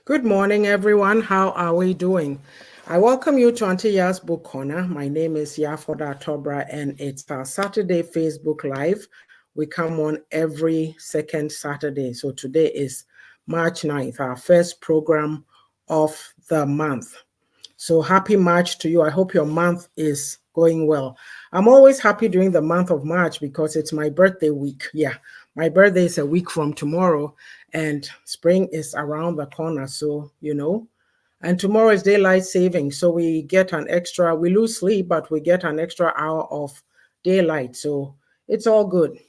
Good morning, everyone. How are we doing? I welcome you to Auntie Yaa'S Book Corner. My name is Yafoda Tobra, and it's our Saturday Facebook Live. We come on every second Saturday. So today is March 9th, our first program of the month. So happy March to you. I hope your month is going well. I'm always happy during the month of March because it's my birthday week. Yeah, my birthday is a week from tomorrow and spring is around the corner. So, and tomorrow is daylight saving. So we get we lose sleep, but we get an extra hour of daylight. So it's all good.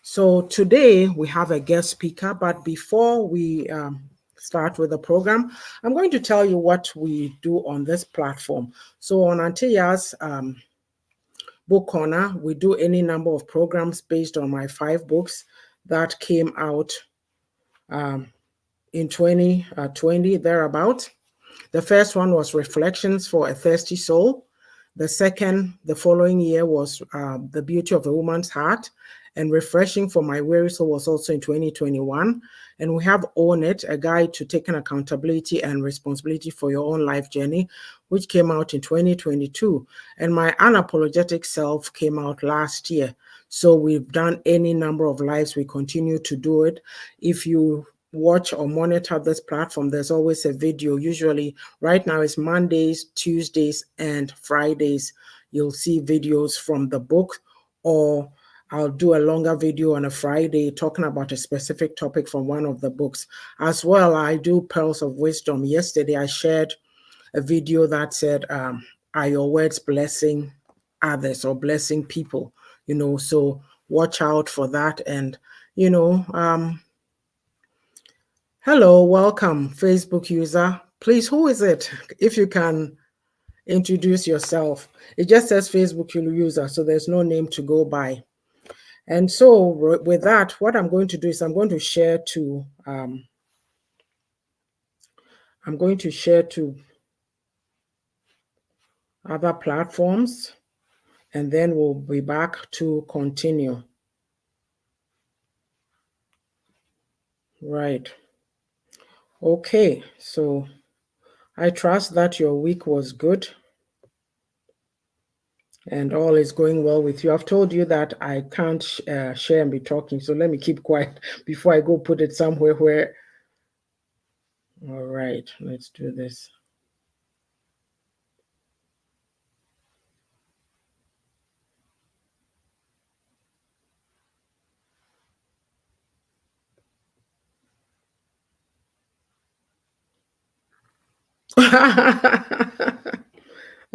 So today we have a guest speaker, but before we start with the program, I'm going to tell you what we do on this platform. So on Auntie Yaa'S Book Corner, we do any number of programs based on my 5 books that came out in 2020, thereabout. The first one was Reflections for a Thirsty Soul. The second, the following year, was The Beauty of a Woman's Heart. And Refreshing for My Weary Soul was also in 2021. And we have Own It, a guide to taking accountability and responsibility for your own life journey, which came out in 2022. And My Unapologetic Self came out last year. So we've done any number of lives. We continue to do it. If you watch or monitor this platform, there's always a video. Usually right now it's Mondays, Tuesdays, and Fridays. You'll see videos from the book, or I'll do a longer video on a Friday talking about a specific topic from one of the books. As well, I do Pearls of Wisdom. Yesterday I shared a video that said, are your words blessing others or blessing people? So watch out for that. And hello, welcome, Facebook user. Please, who is it? If you can introduce yourself. It just says Facebook user, so there's no name to go by. And so with that, what I'm going to do is I'm going to share to other platforms, and then we'll be back to continue. Right. Okay, so I trust that your week was good and all is going well with you. I've told you that I can't share and be talking, so let me keep quiet before I go put it somewhere where... All right, let's do this.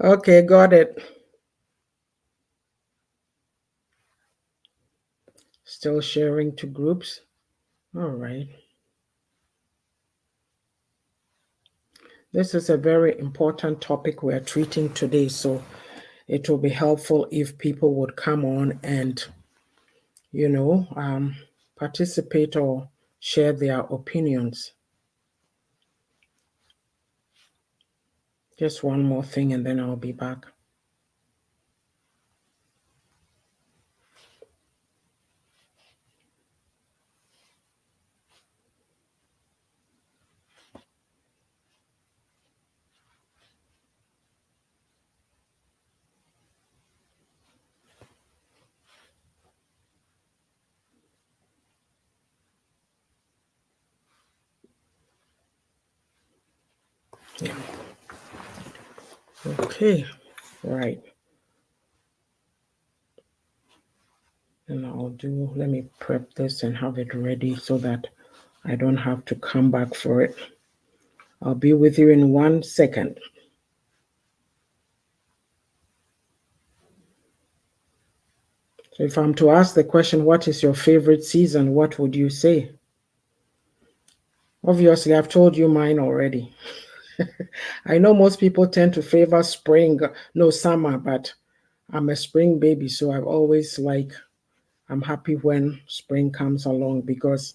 Okay, got it. Still sharing to groups. All right. This is a very important topic we're treating today, so it will be helpful if people would come on and, participate or share their opinions. Just one more thing and then I'll be back. Yeah. Okay, right. And let me prep this and have it ready so that I don't have to come back for it. I'll be with you in 1 second. So if I'm to ask the question, what is your favorite season? What would you say? Obviously, I've told you mine already. I know most people tend to favor summer, but I'm a spring baby, so I'm happy when spring comes along, because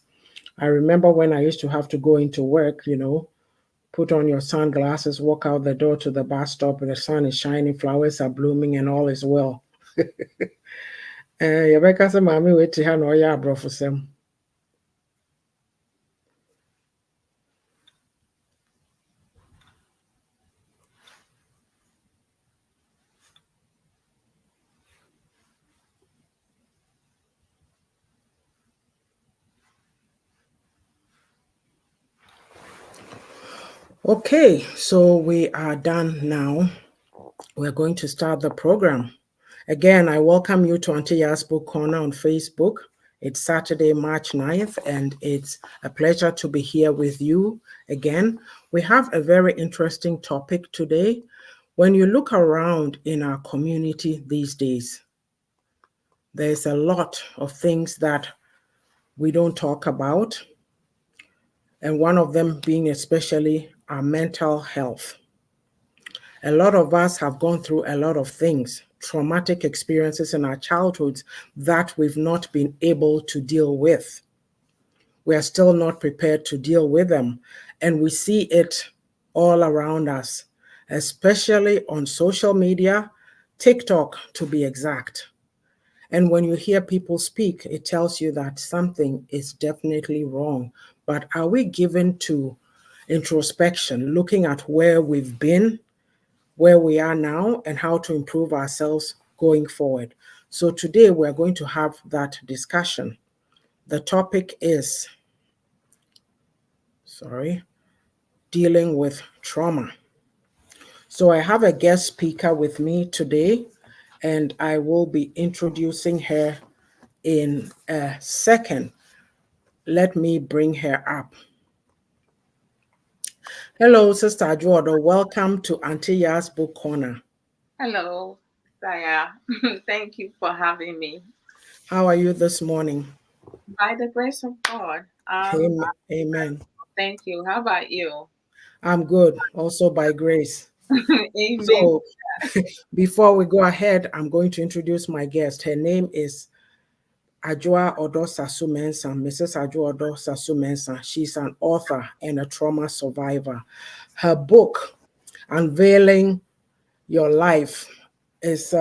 I remember when I used to have to go into work, put on your sunglasses, walk out the door to the bus stop, the sun is shining, flowers are blooming, and all is well. Yɛbɛka sɛ maame wei te ha na ɔyɛ aborɔfosɛm. Okay, so we are done now. We're going to start the program. Again, I welcome you to Auntie Yaa'S Book Corner on Facebook. It's Saturday, March 9th, and it's a pleasure to be here with you again. We have a very interesting topic today. When you look around in our community these days, there's a lot of things that we don't talk about, and one of them being especially our mental health. A lot of us have gone through a lot of things, traumatic experiences in our childhoods that we've not been able to deal with. We are still not prepared to deal with them. And we see it all around us, especially on social media, TikTok to be exact. And when you hear people speak, it tells you that something is definitely wrong. But are we given to introspection, looking at where we've been, where we are now, and how to improve ourselves going forward? So today we're going to have that discussion. The topic is, dealing with trauma. So I have a guest speaker with me today, and I will be introducing her in a second. Let me bring her up. Hello, Sister Ajuodo. Welcome to Auntie Yaa'S Book Corner. Hello, Saya. Thank you for having me. How are you this morning? By the grace of God, Amen. thank you. How about you? I'm good, also by grace. Amen. So, before we go ahead, I'm going to introduce my guest. Her name is Ajua Odo Sasu Mensah, Mrs. Ajua Odo Sasu Mensah. She's an author and a trauma survivor. Her book, Unveiling Your Life, is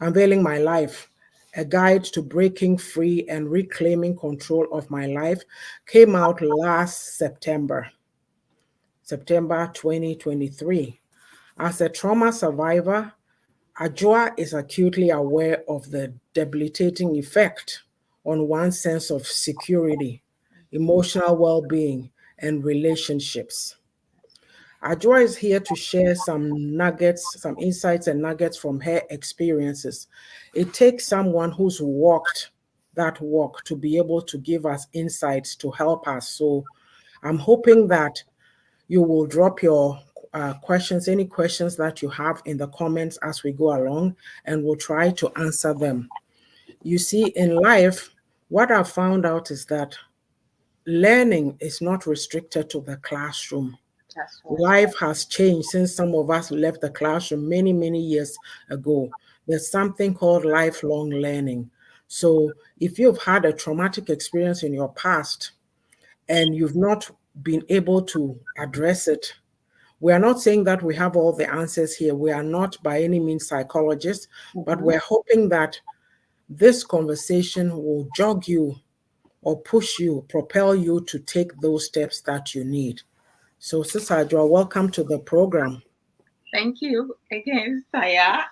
Unveiling My Life, a guide to breaking free and reclaiming control of my life, came out last September 2023. As a trauma survivor, Ajua is acutely aware of the debilitating effect on one's sense of security, emotional well being, and relationships. Ajua is here to share some nuggets, some insights and nuggets from her experiences. It takes someone who's walked that walk to be able to give us insights to help us. So I'm hoping that you will drop your questions, any questions that you have in the comments as we go along, and we'll try to answer them. You see, in life, what I've found out is that learning is not restricted to the classroom. That's right. Life has changed since some of us left the classroom many, many years ago. There's something called lifelong learning. So if you've had a traumatic experience in your past and you've not been able to address it, we are not saying that we have all the answers here. We are not by any means psychologists, but Mhm. we're hoping that this conversation will jog you or push you, propel you to take those steps that you need. So, Sister Adjoa, welcome to the program. Thank you again, Saya.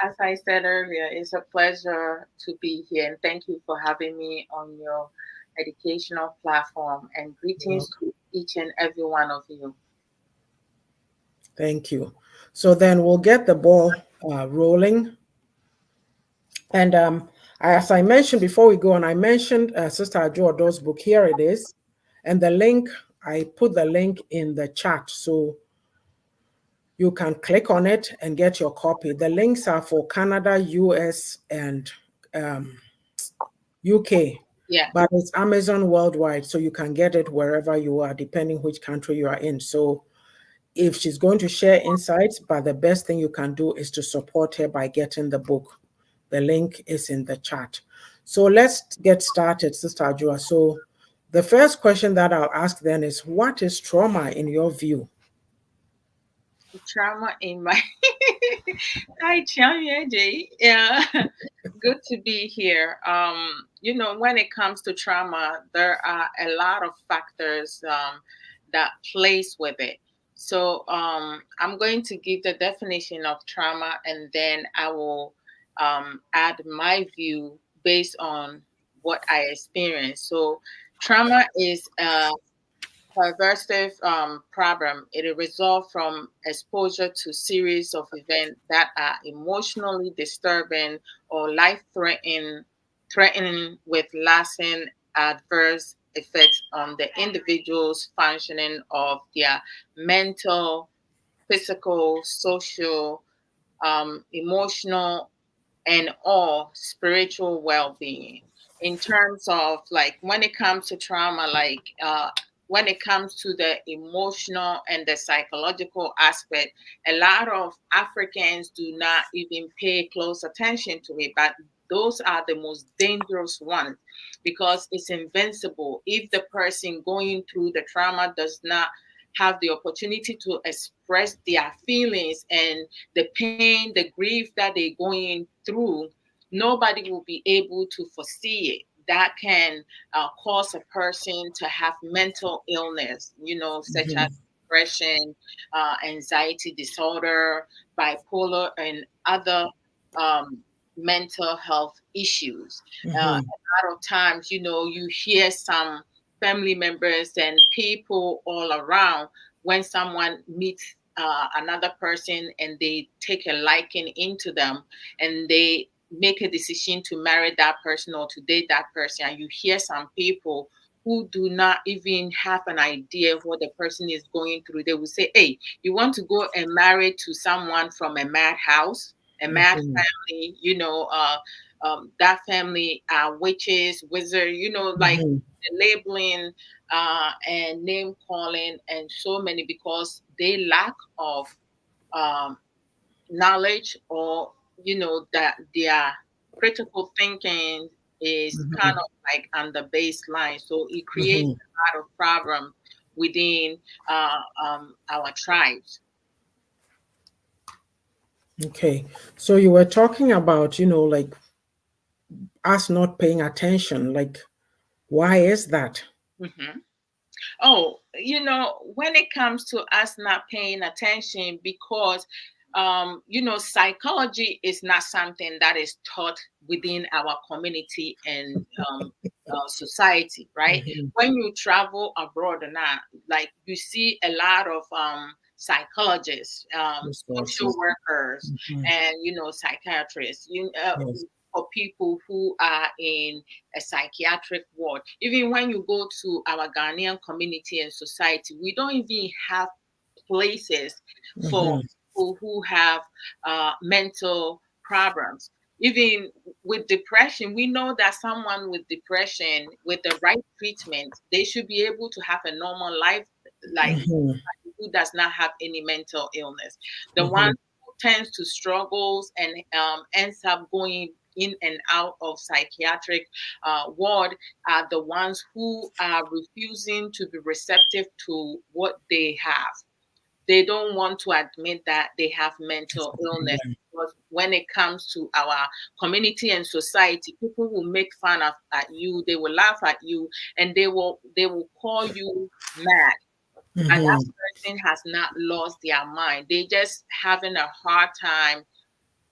As I said earlier, it's a pleasure to be here, and thank you for having me on your educational platform. And greetings Welcome. to each and every one of you. Thank you. So then we'll get the ball rolling. And as I mentioned before we go on, I mentioned Sister Adjoa Doe's book. Here it is. And the link, I put the link in the chat. So you can click on it and get your copy. The links are for Canada, US, and um, UK, Yeah. but it's Amazon worldwide, so you can get it wherever you are, depending which country you are in. So if she's going to share insights, but the best thing you can do is to support her by getting the book. The link is in the chat. So let's get started, Sister Ajua. So the first question that I'll ask then is, what is trauma in your view? Trauma in my Hi, Champion J. Yeah, good to be here. When it comes to trauma, there are a lot of factors that plays with it. So I'm going to give the definition of trauma, and then I will add my view based on what I experienced. So trauma is pervasive problem. It results from exposure to series of events that are emotionally disturbing or threatening with lasting adverse effects on the individual's functioning of their mental, physical, social, emotional, and or spiritual well-being. In terms of like when it comes to trauma, like when it comes to the emotional and the psychological aspect, a lot of Africans do not even pay close attention to it, but those are the most dangerous ones because it's invincible. If the person going through the trauma does not have the opportunity to express their feelings and the pain, the grief that they're going through, nobody will be able to foresee it. That can cause a person to have mental illness, such as Mhm. depression, anxiety disorder, bipolar, and other um, mental health issues. Mhm. A lot of times, you hear some family members and people all around when someone meets another person and they take a liking into them and they make a decision to marry that person or to date that person, and you hear some people who do not even have an idea what the person is going through. They will say, hey, you want to go and marry to someone from a mad house, a mad Mhm. family, that family are witches, wizard, like Mhm. the labeling and name calling and so many because they lack of um, knowledge, or that their critical thinking is kind Mhm. of like on the baseline, so it creates Mhm. a lot of problem within our tribes. Okay. So you were talking about, like us not paying attention. Like, why is that? Hmm. Oh, when it comes to us not paying attention, because, psychology is not something that is taught within our community and society, right? Mhm. When you travel abroad and that, like you see a lot of psychologists, social Resources. workers, Mhm. and, psychiatrists, Yes. for people who are in a psychiatric ward. Even when you go to our Ghanaian community and society, we don't even have places for Mhm. people who have mental problems. Even with depression, we know that someone with depression, with the right treatment, they should be able to have a normal life, like Mhm. who does not have any mental illness. The one Mhm. who tends to struggles and ends up going in and out of psychiatric ward are the ones who are refusing to be receptive to what they have. They don't want to admit that they have It's mental a illness, problem. because when it comes to our community and society, people will make fun of at you, they will laugh at you, and they will call you mad. And that Mhm. person has not lost their mind. They just having a hard time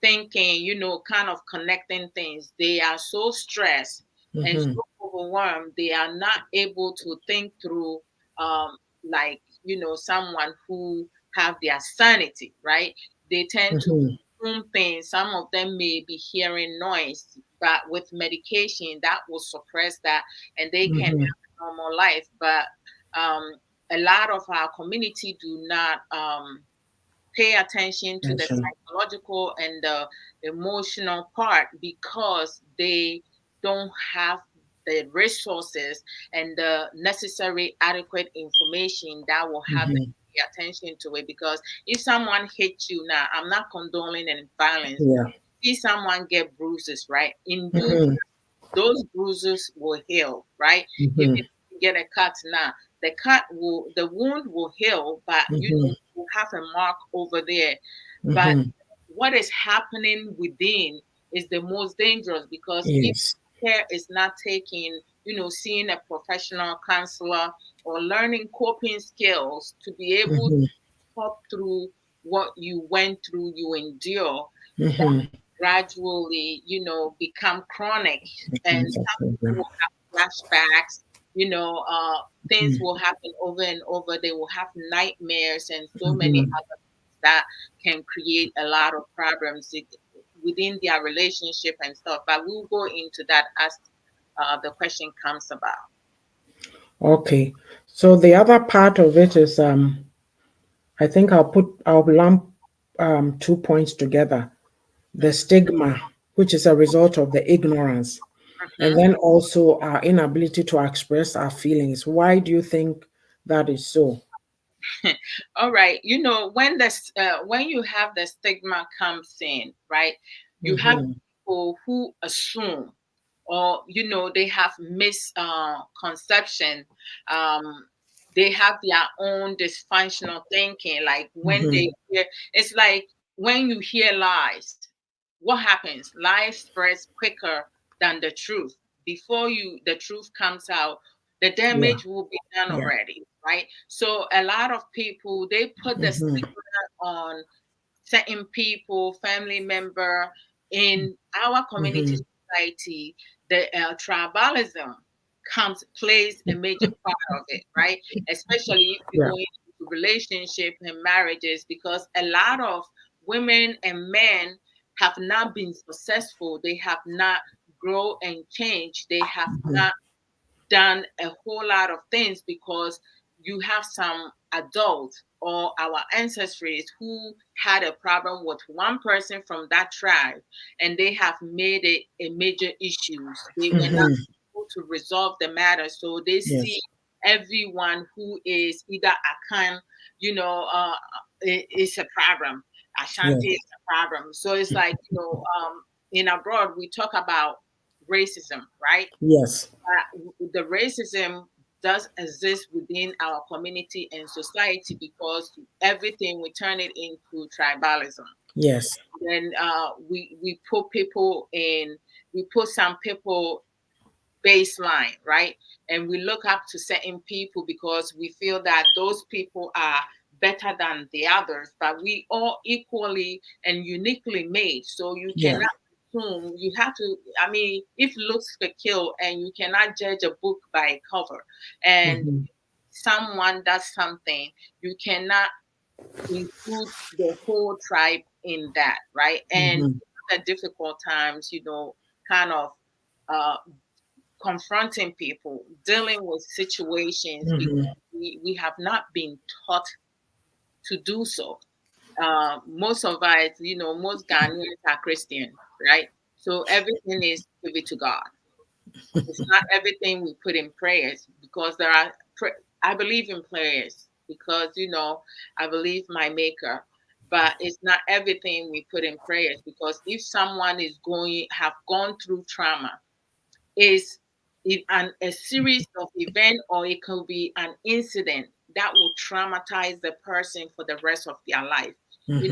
thinking, kind of connecting things. They are so stressed and Mhm. so overwhelmed, they are not able to think through, like, someone who have their sanity, right? They tend to Mhm. consume things. Some of them may be hearing noise, but with medication, that will suppress that and they can have Mhm. a normal life. But um, a lot of our community do not pay attention to the Attention. psychological and the emotional part because they don't have the resources and the necessary adequate information that will have them Mhm. pay attention to it. Because if someone hits you now, I'm not condoning any violence. Yeah. See someone get bruises, right? In due Mhm. those bruises will heal, right? Even Mhm. if you get a cut now, the wound will heal, but Mhm. will have a mark over there. But Mhm. what is happening within is the most dangerous, because if Yes. care is not taken, seeing a professional counselor or learning coping skills to be able to Mhm. cope through what you went through, you endure, Mhm. gradually, become chronic. And Becomes a some people problem. will have flashbacks. things will happen over and over. They will have nightmares and so many Mm-hmm. other things that can create a lot of problems within their relationship and stuff. But we'll go into that as the question comes about. Okay. So the other part of it is I think I'll lump 2 points together. The stigma, which is a result of the ignorance, and Mhm. then also our inability to express our feelings. Why do you think that is so? All right. When you have the stigma comes in, right? You have Mm-hmm. people who assume, or they have misconception. They have their own dysfunctional thinking. Like when Mm-hmm. they hear, it's like when you hear lies, what happens? Lies spreads quicker than the truth. Before the truth comes out, the Yeah. damage will be done Yeah. already, right? So a lot of people, they put the Mm-hmm. stigma on certain people, family member in our community Mm-hmm. society. The tribalism comes plays a major part of it, right? Especially if you Yeah. go into relationship and marriages, because a lot of women and men have not been successful. They have not grow and change. They have Mm-hmm. not done a whole lot of things because you have some adults or our ancestors who had a problem with one person from that tribe, and they have made it a major issues. They were not Mm-hmm. able to resolve the matter, so they see Yes. everyone who is either Akan, is a problem. Ashanti Yes. is a problem. So it's like, in abroad we talk about racism, right? Yes. The racism does exist within our community and society because everything we turn it into tribalism. Yes. Then we put people in, we put some people baseline, right? And we look up to certain people because we feel that those people are better than the others, but we all equally and uniquely made. So you Yeah. cannot assume, you have to, I mean, if looks could kill, and you cannot judge a book by cover. And Mm-hmm. someone does something, you cannot include the whole tribe in that, right? And Mm-hmm. at difficult times, kind of uh, confronting people, dealing with situations because Mm-hmm. we have not been taught to do so. Most of us, most Ghanaians are Christian, right? So everything is give it to God. It's not everything we put in prayers because I believe in prayers because, I believe my maker, but it's not everything we put in prayers because if someone have gone through trauma, is a series of event, or it could be an incident that will traumatize the person for the rest of their life. Mm-hmm. We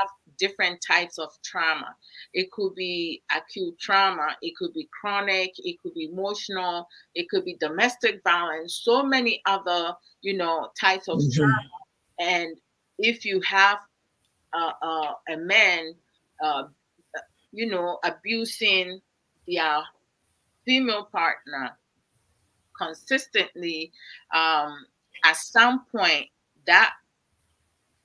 have different types of trauma. It could be acute trauma, it could be chronic, it could be emotional, it could be domestic violence, so many other, types of Mm-hmm. trauma. And if you have a man, uh, abusing their female partner consistently, um, at some point that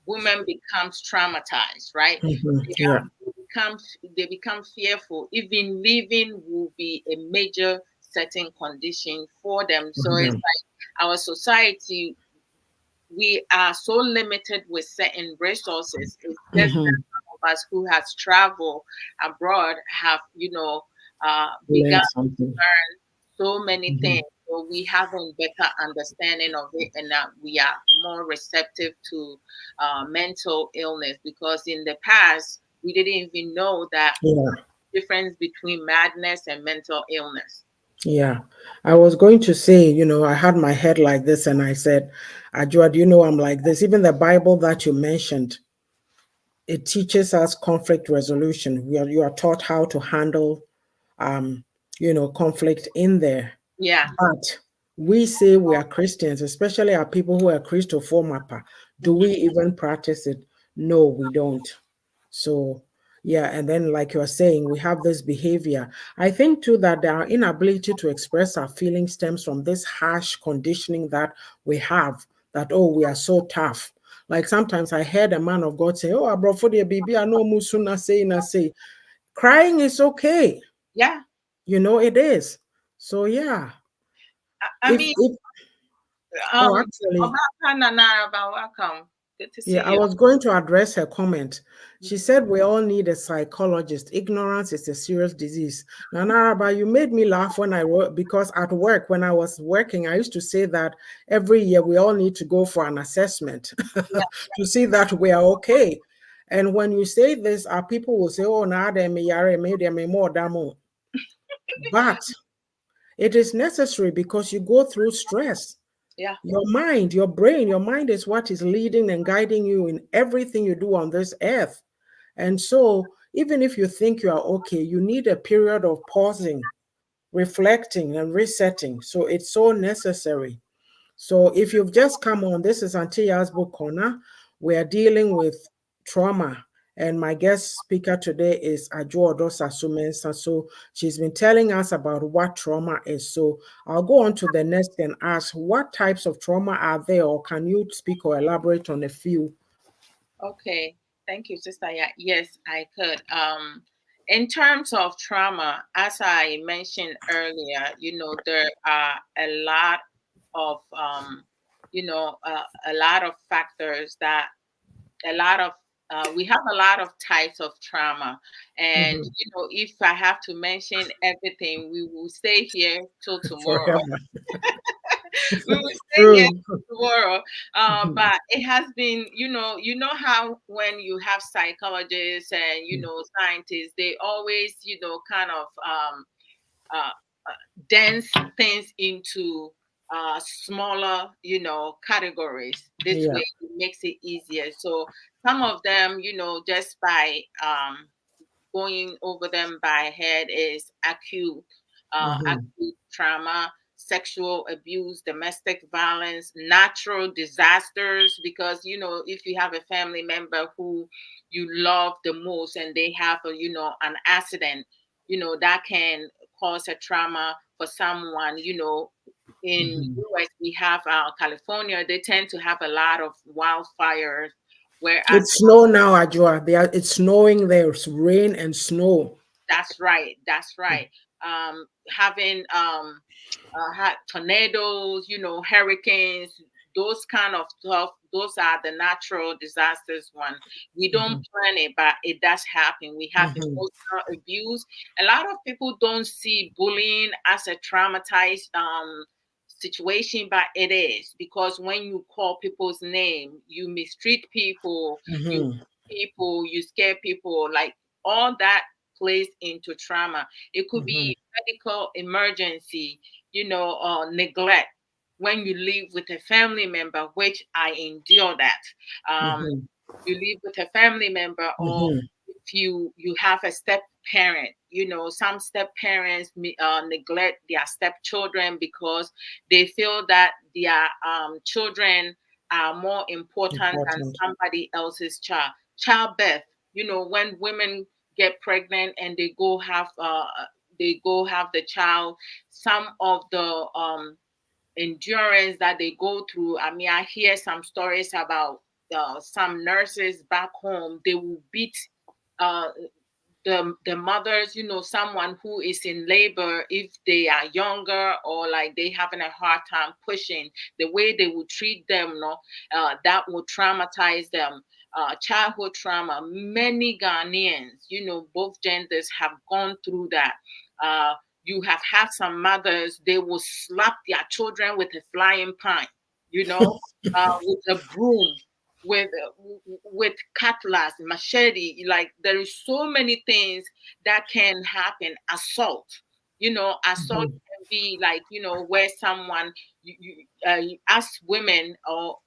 woman becomes traumatized, right? Mm-hmm. They, Yeah. become they become fearful. Even living will be a major setting condition for them. So it's Mm-hmm. like our society, we are so limited with certain resources. It's just that Mm-hmm. some of us who has traveled abroad have, begun Learn something. so many Mm-hmm. things. So we have a better understanding of it, and that we are more receptive to mental illness because in the past we didn't even know that Yeah. difference between madness and mental illness. Yeah. I was going to say, I had my head like this and I said, Ajua, do you know I'm like this? Even the Bible that you mentioned, it teaches us conflict resolution. You are taught how to handle um, conflict in there. Yeah. But we say we are Christians, especially our people who are Christophomapa. Do we Mhm. even practice it? No, we don't. So, Yeah, and then like you're saying, we have this behavior. I think too that our inability to express our feelings stems from this harsh conditioning that we have, that oh, we are so tough. Like sometimes I heard a man of God say, oh, for the baby, I know musuna say na say. Crying is okay. Yeah. It is. So yeah. I mean, If oh actually Obaka Nanaraba, welcome. Good to Yeah, see I you. was going to address her comment. She said we all need a psychologist. Ignorance is a serious disease. Nana Araba, you made me laugh when I wrote because at work, when I was working, I used to say that every year we all need to go for an assessment Yeah. to see that we are okay. And when you say this, our people will say, oh, nah, they may yare, may they may more damo. But it is necessary because you go through stress. Yeah. Your mind, your brain, your mind is what is leading and guiding you in everything you do on this earth. And so, even if you think you are okay, you need a period of pausing, reflecting, and resetting. So, it's so necessary. So, if you've just come on, this is Auntie Yaa'S Book Corner. We are dealing with trauma. And my guest speaker today is Ajo Odosa Sumensa. So she's been telling us about what trauma is. So I'll go on to the next and ask what types of trauma are there, or can you speak or elaborate on a few? Okay. Thank you, Sister. Yeah. Yes, I could. In terms of trauma, as I mentioned earlier, there are a lot of, a lot of factors that a lot of we have a lot of types of trauma, and Mhm. if I have to mention everything, we will stay here till tomorrow. Forever. We will stay here True. till tomorrow. Mhm. But it has been, how when you have psychologists and scientists, they always kind of uh, dense things into smaller, categories. This Yeah. way, it makes it easier. So some of them, just by going over them by head is Mhm. acute trauma, sexual abuse, domestic violence, natural disasters. Because if you have a family member who you love the most and they have an accident, that can cause a trauma for someone. In Mhm. US we have California. They tend to have a lot of wildfires, whereas It's snow now, Ajua. It's snowing. There's rain and snow. that's right. That's right. Having tornadoes, hurricanes, those kind of stuff. Those are the natural disasters. One we don't Mhm. plan it, but it does happen. We have Mhm. emotional abuse. A lot of people don't see bullying as a traumatized situation, but it is, because when you call people's name, you mistreat people, you Mhm. you scare people, like all that plays into trauma. It could Mhm. be medical emergency, neglect when you live with a family member, which I endure that. Um, Mhm. you live with a family member, or Mhm. if you have a step parent, some step parents neglect their stepchildren because they feel that their children are more important than Important. somebody else's child. Childbirth, when women get pregnant and they go have the child, some of the endurance that they go through. I mean, I hear some stories about some nurses back home. They will beat uh, the mothers, someone who is in labor, if they are younger or like they having a hard time pushing, the way they will treat them, no, that will traumatize them. Childhood trauma. Many Ghanaians, both genders have gone through that. Uh, you have had some mothers, they will slap their children with a flying pan, with a broom, with cutlass, machete. Like there is so many things that can happen. Assault, assault Mhm. can be like where someone as women or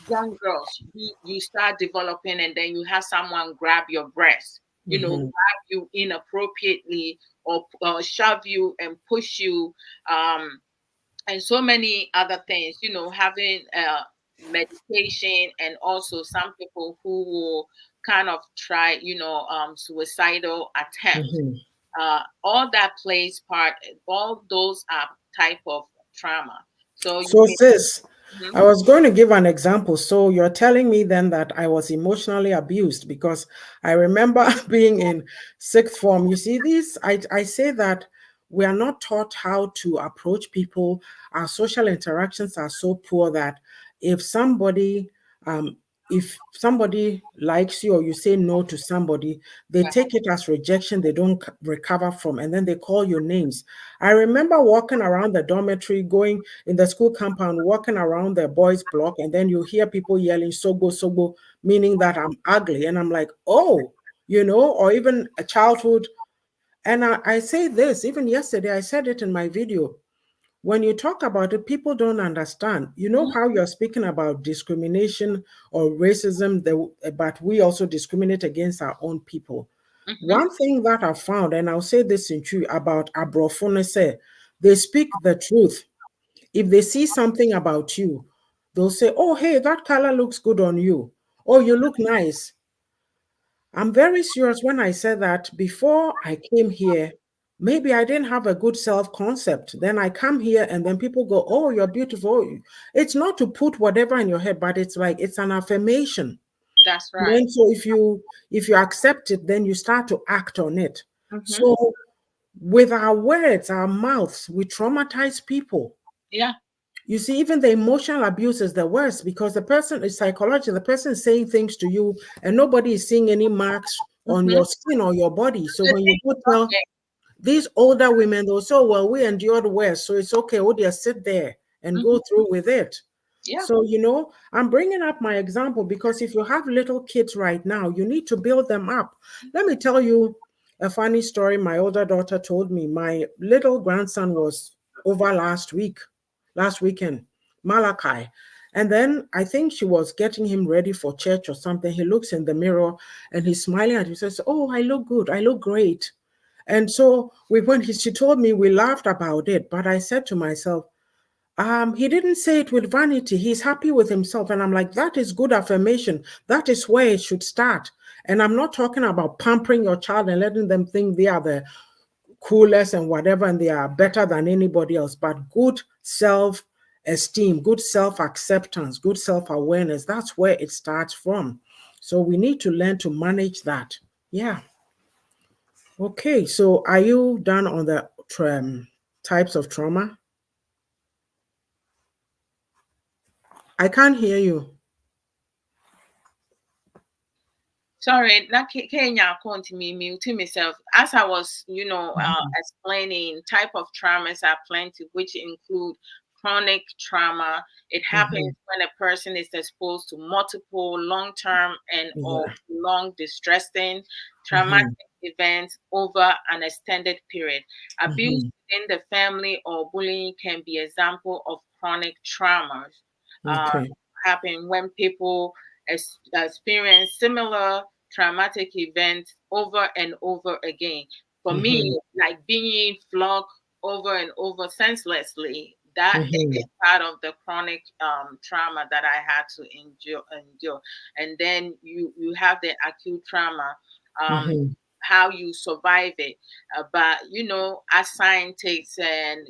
young girls, you start developing, and then you have someone grab your breast, Mhm. grab you inappropriately, or shove you and push you. And so many other things, having medication, and also some people who will kind of try, suicidal attempt. Mhm. All that plays part. All those are type of trauma. So you So, may. sis, Mhm. I was going to give an example. So, you're telling me then that I was emotionally abused because I remember being in sixth form. You see, I say that we are not taught how to approach people. Our social interactions are so poor that if somebody, um, if somebody likes you or you say no to somebody, they Right. take it as rejection they don't recover from, and then they call you names. I remember walking around the dormitory, going in the school compound, walking around the boys' block, and then you hear people yelling "Sogo, Sogo," meaning that I'm ugly. And I'm like, oh, or even a childhood. And I say this, even yesterday, I said it in my video. When you talk about it, people don't understand. You know Mhm. how you're speaking about discrimination or racism, but we also discriminate against our own people. Mhm. One thing that I found, and I'll say this in true about Abrofone, they speak the truth. If they see something about you, they'll say, oh, hey, that color looks good on you. Oh, you look nice. I'm very serious when I said that before I came here, maybe I didn't have a good self concept. Then I come here and then people go, oh, you're beautiful. It's not to put whatever in your head, but it's like it's an affirmation. That's And right. then so if you accept it, then you start to act on it. Mhm. So with our words, our mouths, we traumatize people. Yeah. You see, even the emotional abuse is the worst because the person is psychological. The person is saying things to you, and nobody is seeing any marks on Mhm. your skin or your body. So The when you thing. go tell Okay. these older women, they'll say, "Oh, well, we endured worse, so it's okay. Oh, dear, sit there and go Mhm. through with it." Yeah. So, I'm bringing up my example because if you have little kids right now, you need to build them up. Let me tell you a funny story my older daughter told me. My little grandson was over last weekend, Malachi. And then I think she was getting him ready for church or something. He looks in the mirror and he's smiling at me. He says, oh, I look good. I look great. And so she told me, we laughed about it. But I said to myself, he didn't say it with vanity. He's happy with himself. And I'm like, that is good affirmation. That is where it should start. And I'm not talking about pampering your child and letting them think they are the coolest and whatever, and they are better than anybody else, but good self esteem, good self acceptance, good self awareness. That's where it starts from. So we need to learn to manage that. Yeah. Okay. So are you done on the types of trauma? I can't hear you. Sorry, that Kenya continue muting myself. As I was, Mhm. explaining, type of traumas are plenty, which include chronic trauma. It happens Mhm. when a person is exposed to multiple long-term and or Yeah. long distressing traumatic Mhm. events over an extended period. Abuse Mhm. within the family or bullying can be example of chronic traumas. Uh, Okay. Happen when people experience similar traumatic events over and over again. For Mhm. me, like being flogged over and over senselessly, that is Mhm. part of the chronic trauma that I had to endure. And then you have the acute trauma, um, Mhm. how you survive it. But as scientists and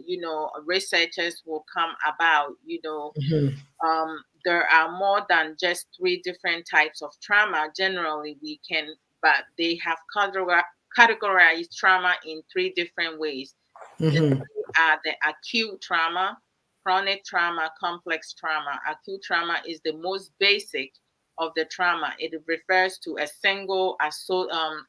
researchers will come about, Mhm. there are more than just three different types of trauma. Generally, but they have categorized trauma in three different ways. The Mhm. three are the acute trauma, chronic trauma, complex trauma. Acute trauma is the most basic of the trauma. It refers to a single,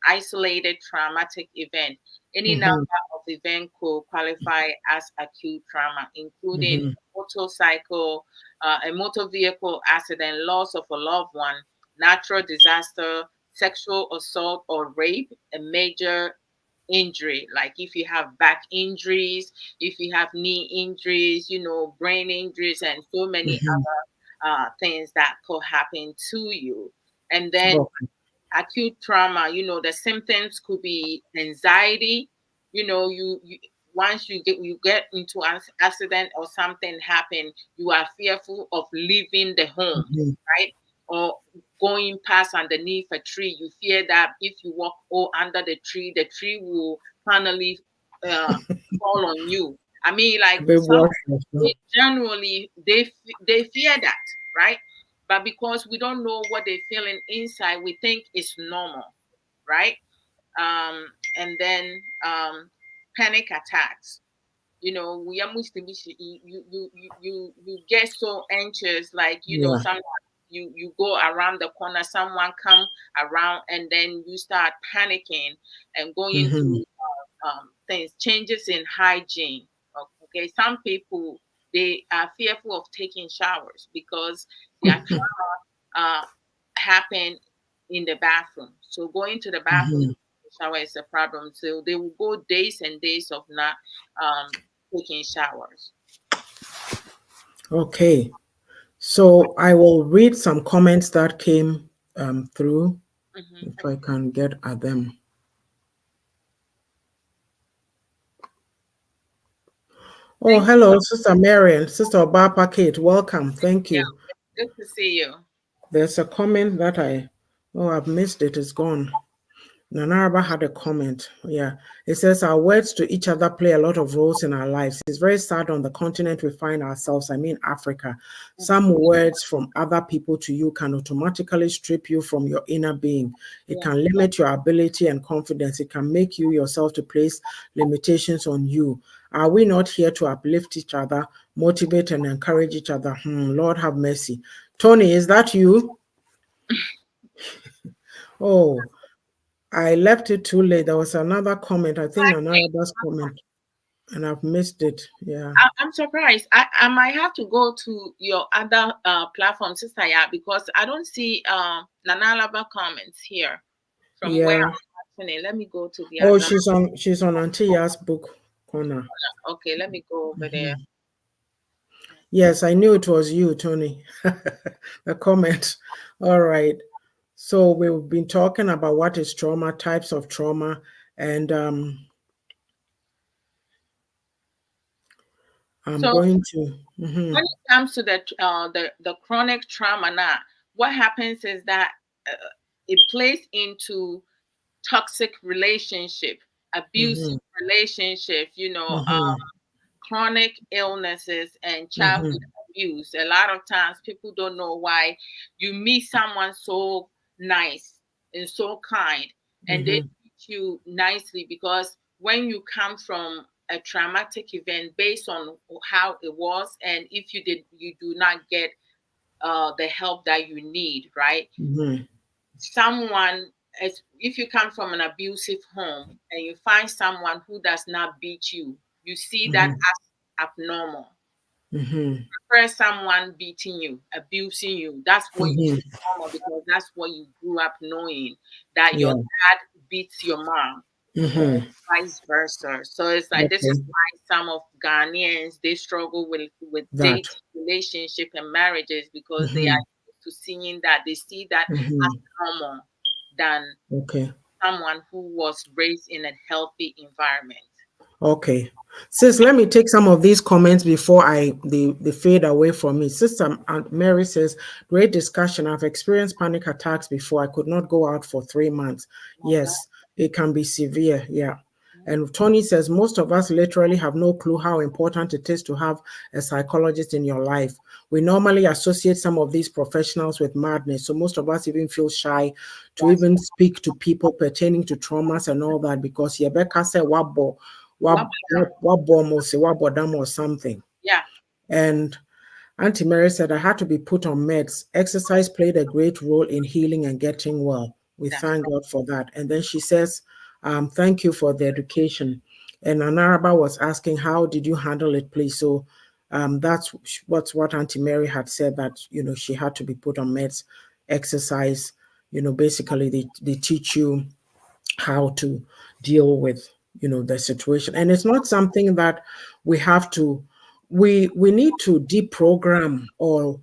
isolated traumatic event. Any Mhm. number of events could qualify as acute trauma, including Mhm. motorcycle, a motor vehicle accident, loss of a loved one, natural disaster, sexual assault or rape, a major injury. Like if you have back injuries, if you have knee injuries, brain injuries, and so many Mhm. things that could happen to you. And then Okay. acute trauma, the symptoms could be anxiety. You once you get into an accident or something happen, you are fearful of leaving the home, Mhm. right? or going past underneath a tree. You fear that if you walk under the tree will finally uh, fall on you. I mean, like Big some wash. they generally they fear that, right? But because we don't know what they're feeling inside, we think it's normal, right? And then panic attacks. We are Muslim. You get so anxious, like Yeah. sometimes you go around the corner, someone come around, and then you start panicking and going Mm-hmm. through things, changes in hygiene. Okay, some people they are fearful of taking showers because their uh, happen in the bathroom. So going to the bathroom Mm-hmm. to take a shower is a problem. So they will go days and days of not taking showers. Okay. So I will read some comments that came through Hmm. if I can get at them. Oh, Thank you. hello, Sister Marian, Sister Obapa Kate. Welcome. Thank Yeah, you. good to see you. There's a comment that I've missed it. It's gone. Nanaraba had a comment. Yeah. It says our words to each other play a lot of roles in our lives. It's very sad on the continent we find ourselves, I mean Africa. Hmm. Some words from other people to you can automatically strip you from your inner being. It Yeah. can limit your ability and confidence. It can make you yourself to place limitations on you. Are we not here to uplift each other, motivate and encourage each other? Lord have mercy. Tony, is that you? Oh, I left it too late. There was another comment, I think another comment, and I've missed it. Yeah. I'm surprised. I might have to go to your other platform, Sister Ya, because I don't see Nanalaba comments here from where Yeah. I'm watching it. Let me go to the Oh, other. she's on Auntie Ya's book corner. Okay, let me go over there. Mhm. Yes, I knew it was you, Tony. The comment. All right. So we've been talking about what is trauma, types of trauma, and I'm So going to. Mhm, when it comes to the chronic trauma now, what happens is that it plays into toxic relationship, abusive mhm, relationship, mhm, chronic illnesses and childhood mhm, abuse. A lot of times people don't know why you meet someone so nice and so kind and they mhm, treat you nicely because when you come from a traumatic event based on how it was, and if you do not get the help that you need, right? mhm, Someone, if you come from an abusive home and you find someone who does not beat you, you see that mhm, as abnormal. mhm, Prefer someone beating you, abusing you. That's what you mhm. see normal because that's what you grew up knowing, that your Yeah. dad beats your mom, Mhm. vice versa. So it's like this is Okay. why some of Ghanaians they struggle with That. dating, relationship, and marriages because they are Mhm, used to seeing that they see that as mhm. normal than Okay. someone who was raised in a healthy environment. Okay. Sis, let me take some of these comments before they fade away from me. Sister Aunt Mary says, great discussion. I've experienced panic attacks before. I could not go out for 3 months. My God. Yes, it can be severe. Yeah. Mhm. And Tony says, most of us literally have no clue how important it is to have a psychologist in your life. We normally associate some of these professionals with madness. So most of us even feel shy to That's even speak to people pertaining to traumas and all that because Rebecca said, Wabo, what. Wabodam or something. Yeah, And Auntie Mary said, I had to be put on meds. Exercise played a great role in healing and getting well. We that's thank God for that. And then she says, thank you for the education. And Anaraba was asking, how did you handle it, please? So that's what Auntie Mary had said, that, she had to be put on meds, exercise. Basically they teach you how to deal with the situation, and it's not something that we have to we need to deprogram. Or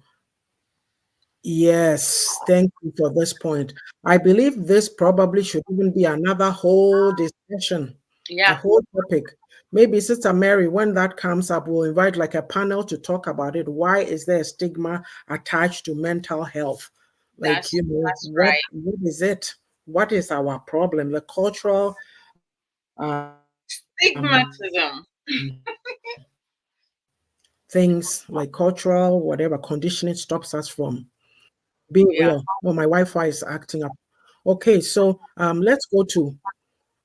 yes, thank you for this point. I believe this probably should even be another whole discussion, a yeah. whole topic. Maybe Sister Mary, when that comes up, we'll invite like a panel to talk about it. Why is there a stigma attached to mental health? Like, that's right. what is it? What is our problem? The cultural Stigmatism. things like cultural, whatever conditioning stops us from being real. Yeah, Oh, my Wi-Fi is acting up. Okay, so let's go to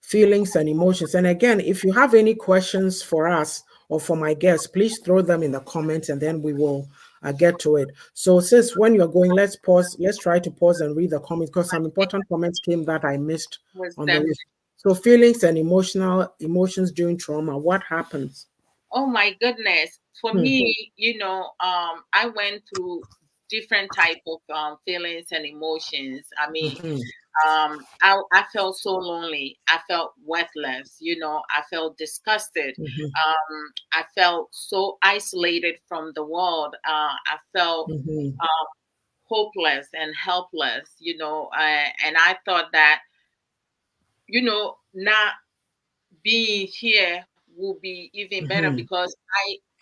feelings and emotions. And again, if you have any questions for us or for my guests, please throw them in the comments and then we will get to it. So sis, when you're going, let's pause. Let's try to pause and read the comments because some important comments came that I missed was on the definitely. list. So feelings and emotions during trauma, what happens? Oh my goodness. For Hmm. me, I went through different type of feelings and emotions. I mean, Mhm, I felt so lonely. I felt worthless. I felt disgusted. mhm, I felt so isolated from the world. I felt mhm, uh, hopeless and helpless. And I thought that not being here will be even better mhm, because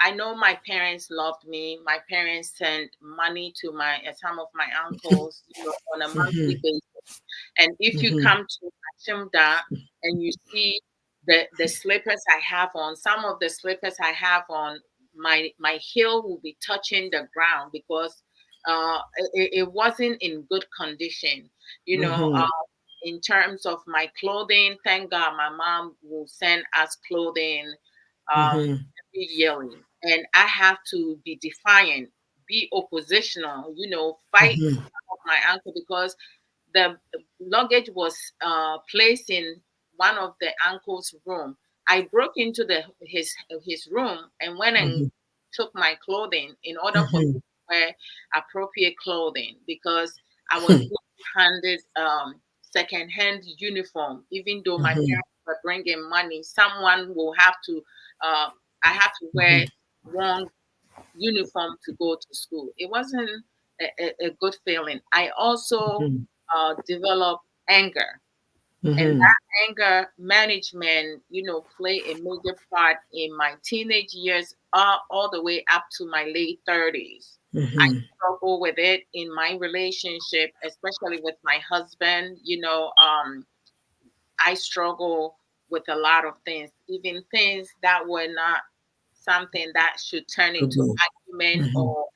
I know my parents loved me. My parents sent money to my some of my uncles, on a monthly mhm, basis. And if you mhm, come to Ashimda and you see the slippers I have on, some of the slippers I have on, my heel will be touching the ground because it wasn't in good condition. You know, mhm, in terms of my clothing, thank God my mom will send us clothing mhm, every yearly. And I have to be defiant, be oppositional, fight mhm, my uncle because the luggage was placed in one of the uncle's room. I broke into his room and went and mhm, took my clothing in order for me mhm, to wear appropriate clothing because I was being handed second-hand uniform. Even though my mhm, parents were bringing money, someone will have to. Uh, I have to wear mhm, one uniform to go to school. It wasn't a good feeling. I also mhm, developed anger, and mhm, that anger management, play a major part in my teenage years, all the way up to my late 30s. I mhm, struggle with it in my relationship, especially with my husband. I struggle with a lot of things, even things that were not something that should turn to into be. argument Mhm, or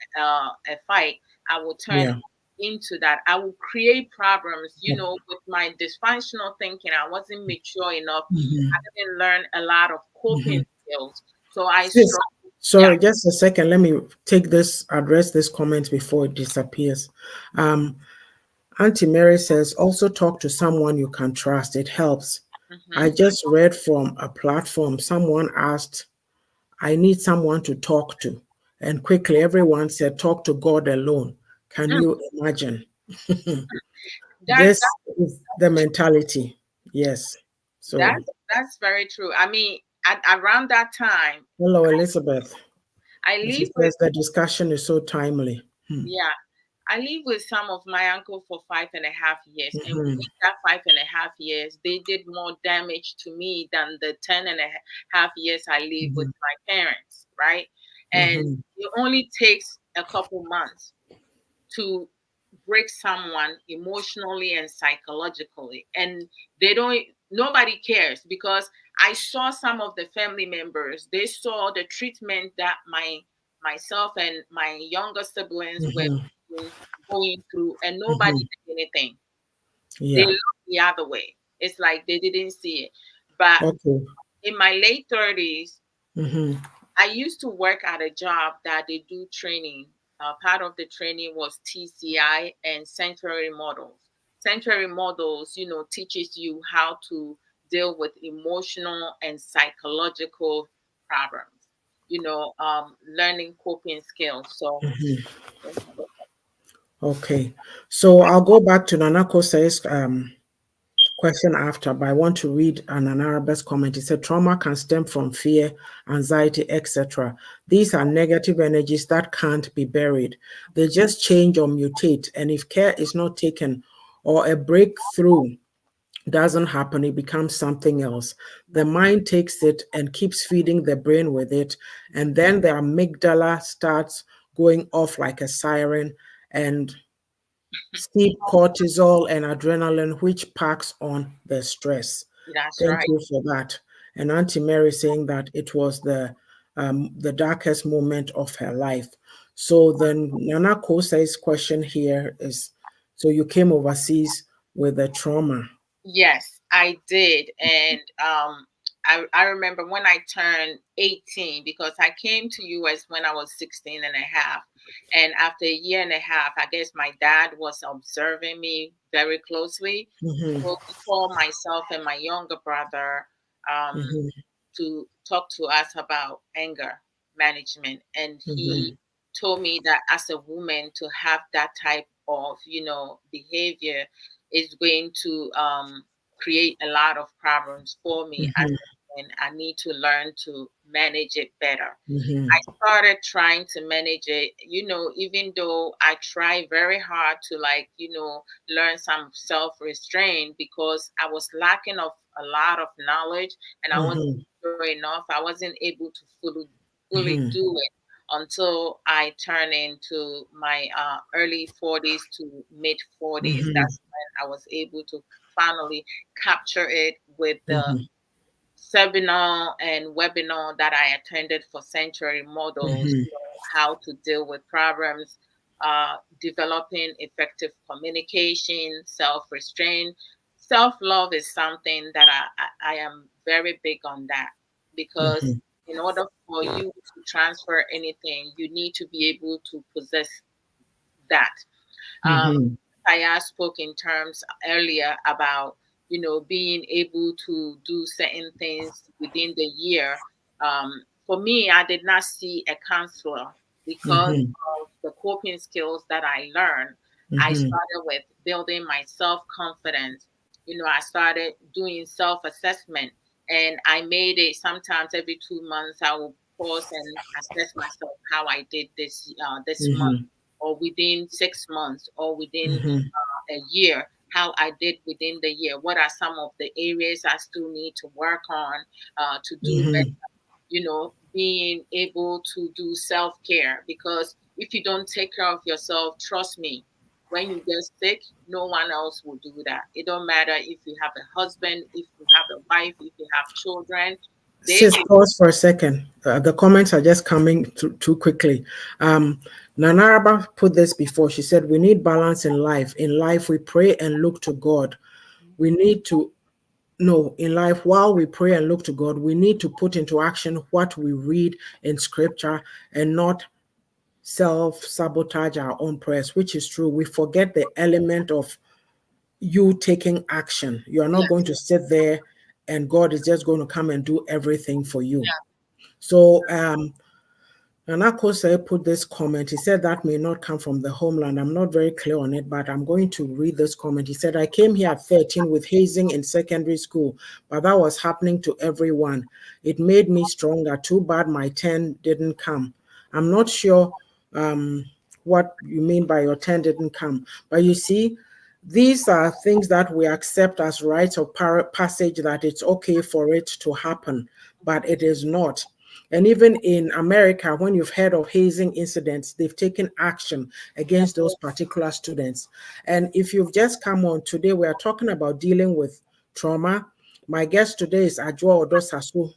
a fight. I will turn yeah. into that. I will create problems, Yeah. with my dysfunctional thinking. I wasn't mature enough. I Mhm, didn't learn a lot of coping mhm. skills. So I Sis, struggle. Yeah. sorry, just a second. Let me address this comment before it disappears. Um, Auntie Mary says, also talk to someone you can trust. It helps. I Hmm. just read from a platform, someone asked, I need someone to talk to. And quickly, everyone said, talk to God alone. Can you imagine? That, This is the mentality. Yes. So, that's very true. I mean, around that time, hello, Elizabeth. I And she live with says the discussion is so timely. Hmm. yeah. I lived with some of my uncle for 5.5 years, and Mhm, within that 5.5 years, they did more damage to me than the 10.5 years I lived with mhm, my parents, right? And mhm, it only takes a couple months to break someone emotionally and psychologically, and nobody cares because I saw some of the family members, they saw the treatment that myself and my younger siblings were mhm, going through, and nobody mhm. did anything. They Yeah. looked the other way. It's like they didn't see it. But Okay. in my late 30s, Mhm, I used to work at a job that they do training. Part of the training was TCI and sanctuary models. Sanctuary models, teaches you how to deal with emotional and psychological problems. Learning coping skills. So, mhm. Okay. So I'll go back to Nanako says question after, but I want to read an Anara's comment. He said trauma can stem from fear, anxiety, etc. These are negative energies that can't be buried. They just change or mutate, and if care is not taken or a breakthrough doesn't happen, it becomes something else. The mind takes it and keeps feeding the brain with it, and then the amygdala starts going off like a siren, and steep cortisol and adrenaline, which packs on the stress. That's Thank right. you for that. And Auntie Mary saying that it was the darkest moment of her life. So then Nana Kosai's question here is, so you came overseas with a trauma. Yes, I did. And I remember when I turned 18, because I came to US when I was 16 and a half. And after a year and a half, I guess my dad was observing me very closely. Mm-hmm, So he called myself and my younger brother um, mm-hmm, to talk to us about anger management. And mm-hmm, he told me that as a woman, to have that type of, behavior is going to create a lot of problems for me as mm-hmm, a woman. I need to learn to manage it better. mm-hmm, I started trying to manage it, even though I try very hard to, like, learn some self restraint, because I was lacking of a lot of knowledge, and I wasn't mm-hmm, sure enough. I wasn't able to fully mm-hmm, do it until I turned into my early 40s to mid 40s. mm-hmm, That's when I was able to finally capture it with the mm-hmm, seminar and webinar that I attended for Sanctuary Models, mm-hmm, how to deal with problems, developing effective communication, self restraint. Self love is something that I am very big on that, because mm-hmm, in order for you to transfer anything, you need to be able to possess that. Um, mm-hmm, Taya spoke in terms earlier about, being able to do certain things within the year. For me, I did not see a counselor because mm-hmm, of the coping skills that I learned. I mm-hmm, started with building my self confidence. I started doing self assessment, and I made it sometimes every 2 months. I will pause and assess myself how I did this month, mm-hmm, or within 6 months, or within mm-hmm, a year, how I did within the year. What are some of the areas I still need to work on to do better? mm-hmm. Being able to do self care, because if you don't take care of yourself, trust me, when you get sick, no one else will do that. It don't matter if you have a husband, if you have a wife, if you have children, they Sis, will. pause for a second. The comments are just coming too quickly. Nanaraba put this before. She said, we need balance in life. In life, we pray and look to God. We need to, no, in life, while we pray and look to God, we need to put into action what we read in scripture and not self sabotage our own prayers, which is true. We forget the element of you taking action. You are not going Yes, to sit there and God is just going to come and do everything for you. yeah, So Nana Kosei put this comment. He said that may not come from the homeland. I'm not very clear on it, but I'm going to read this comment. He said, I came here at 13 with hazing in secondary school, but that was happening to everyone. It made me stronger. Too bad my 10 didn't come. I'm not sure um, what you mean by your 10 didn't come, but you see, these are things that we accept as rites of passage, that it's okay for it to happen, but it is not. And even in America, when you've heard of hazing incidents, they've taken action against those particular students. And if you've just come on today, we are talking about dealing with trauma. My guest today is Ajua Odosasu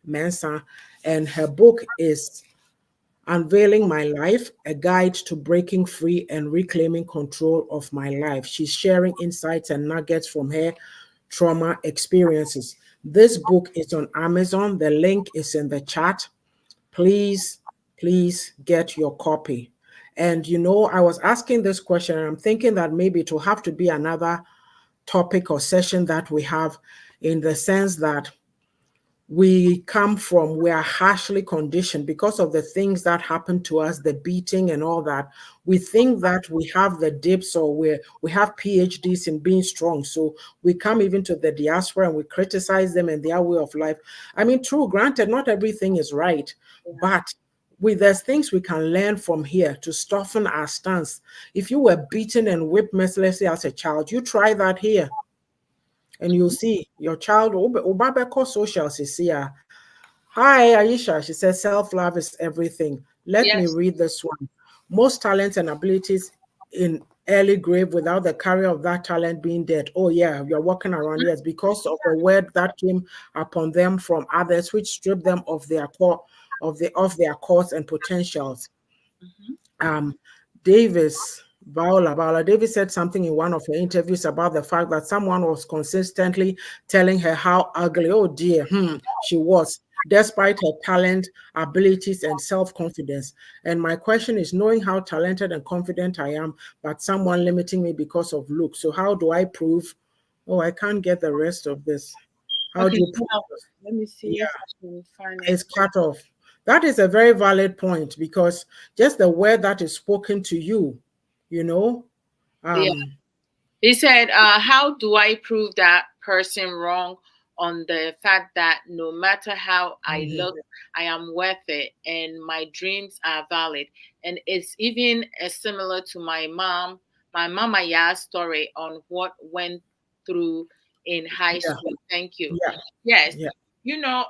Mensah, and her book is Unveiling My Life, a guide to breaking free and reclaiming control of my life. She's sharing insights and nuggets from her trauma experiences. This book is on Amazon. The link is in the chat. Please, please get your copy. And I was asking this question, and I'm thinking that maybe it will have to be another topic or session that we have, in the sense that we are harshly conditioned because of the things that happen to us, the beating and all that. We think that we have the dips, or we have PhDs in being strong. So we come even to the diaspora and we criticize them and their way of life. I mean, true, granted, not everything is right, but there's things we can learn from here to soften our stance. If you were beaten and whipped mercilessly as a child, you try that here and you'll see your child. Obabeko social here. Hi, Aisha. She says self-love is everything. Let me yes, read this one. Most talents and abilities in early grave without the carrier of that talent being dead. Oh yeah, you're walking around. Yes, because of the word that came upon them from others, which stripped them of their core, of their cause and potentials. Mm-hmm. um, Davis, Viola Davis said something in one of her interviews about the fact that someone was consistently telling her how ugly, oh dear, she was, despite her talent, abilities, and self confidence. And my question is knowing how talented and confident I am, but someone limiting me because of looks. So, how do I prove? Oh, I can't get the rest of this. How do Okay, you prove? now let me see if Yeah, I can find it. it's cut off. That is a very valid point because just the word that is spoken to you, you know, Yeah. um, He said, how do I prove that person wrong on the fact that no matter how I mhm, look, I am worth it and my dreams are valid? And it's even similar to my Mama Ya's story on what went through in high yeah, school. Thank you. yeah, Yes, yeah,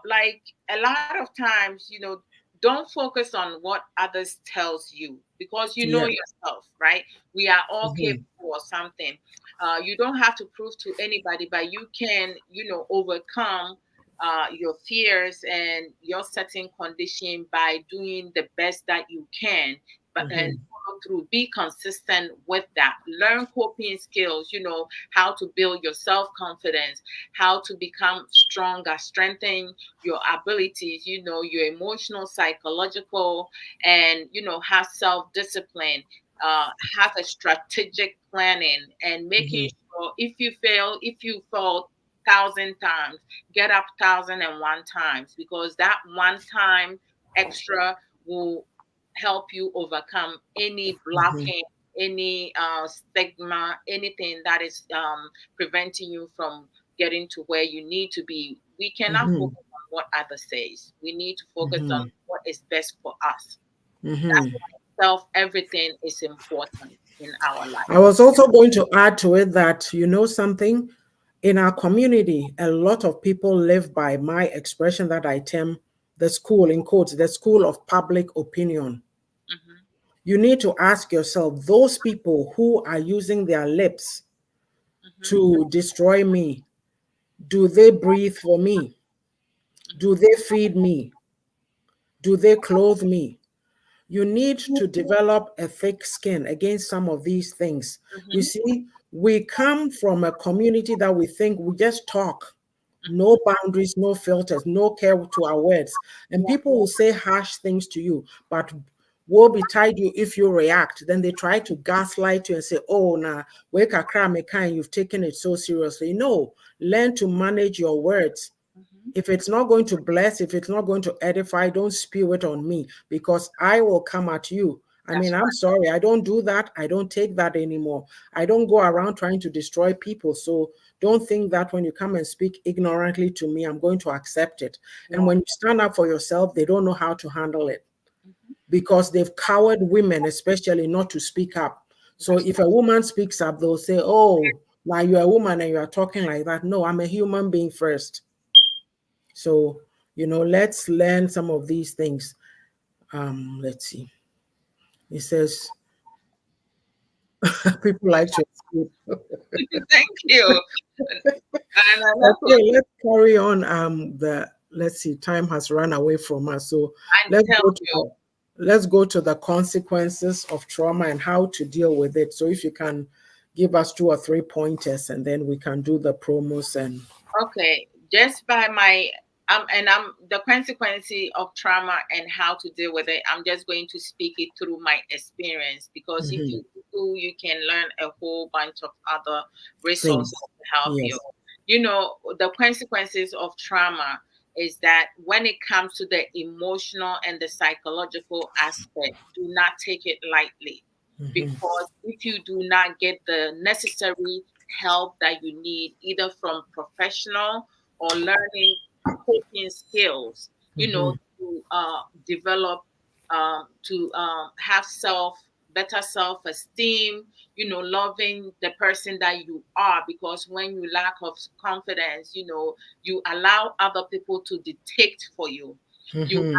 like a lot of times, don't focus on what others tells you because you know yeah, yourself, right? We are all mhm, capable of something. You don't have to prove to anybody, but you can, overcome your fears and your certain condition by doing the best that you can. But and mhm, follow through, be consistent with that. Learn coping skills. How to build your self confidence, how to become stronger, strengthen your abilities. Your emotional, psychological, and have self discipline, uh, have a strategic planning, and making mhm, sure if you fall 1,000 times, get up 1,001 times, because that one time extra will help you overcome any mhm, blocking, any stigma, anything that is preventing you from getting to where you need to be. We cannot mhm, focus on what others says. We need to focus on mhm, what is best for us. That's mhm. why self everything is important in our life. I was also going to add to it that, you know, something in our community, a lot of people live by my expression that I term the school, in quotes, the school of public opinion. Hmm. You need to ask yourself those people who are using their lips Hmm. to destroy me, do they breathe for me? Do Hmm. they feed me? Do they clothe me? You need to develop a thick skin against some of these things. You Hmm. see, we come from a community that we think we just talk, no Hmm. boundaries, no filters, no care to our words. And Yeah. people will say harsh things to you, but woe betide you if you react. Then they try to gaslight you and say, oh, nah, wake a cry, kind, you've taken it so seriously. No, learn to manage your words. Hmm. If it's not going to bless, if it's not going to edify, don't spew it on me because I will come at you. I mean, That's I'm sorry, I don't do that. I don't take that anymore. I don't go around trying to destroy people. So don't think that when you come and speak ignorantly to me, I'm going to accept it. right. And Yeah. when you stand up for yourself, they don't know how to handle it Hmm. because they've cowered women, especially not to speak up. So That's if a woman speaks up, they'll say, oh, now you're a woman and you're talking like that. No, I'm a human being first. So, let's learn some of these things. Let's see. It says people like to escape. Thank you. And another, Okay, let's carry on. Let's see, time has run away from us. So I let's tell go to you. the let's go to the consequences of trauma and how to deal with it. So if you can give us two or three pointers and then we can do the promos and Okay, just by my and I'm the consequence of trauma and how to deal with it. I'm just going to speak it through my experience, because if mhm, you do, you can learn a whole bunch of other resources things. to help you. Yes. The consequences of trauma is that when it comes to the emotional and the psychological aspect, do not take it lightly, Mhm, because if you do not get the necessary help that you need, either from professional or learning coping skills, mhm, to develop, to have better self esteem, loving the person that you are. Because when you lack of confidence, you allow other people to detect for you. You mhm,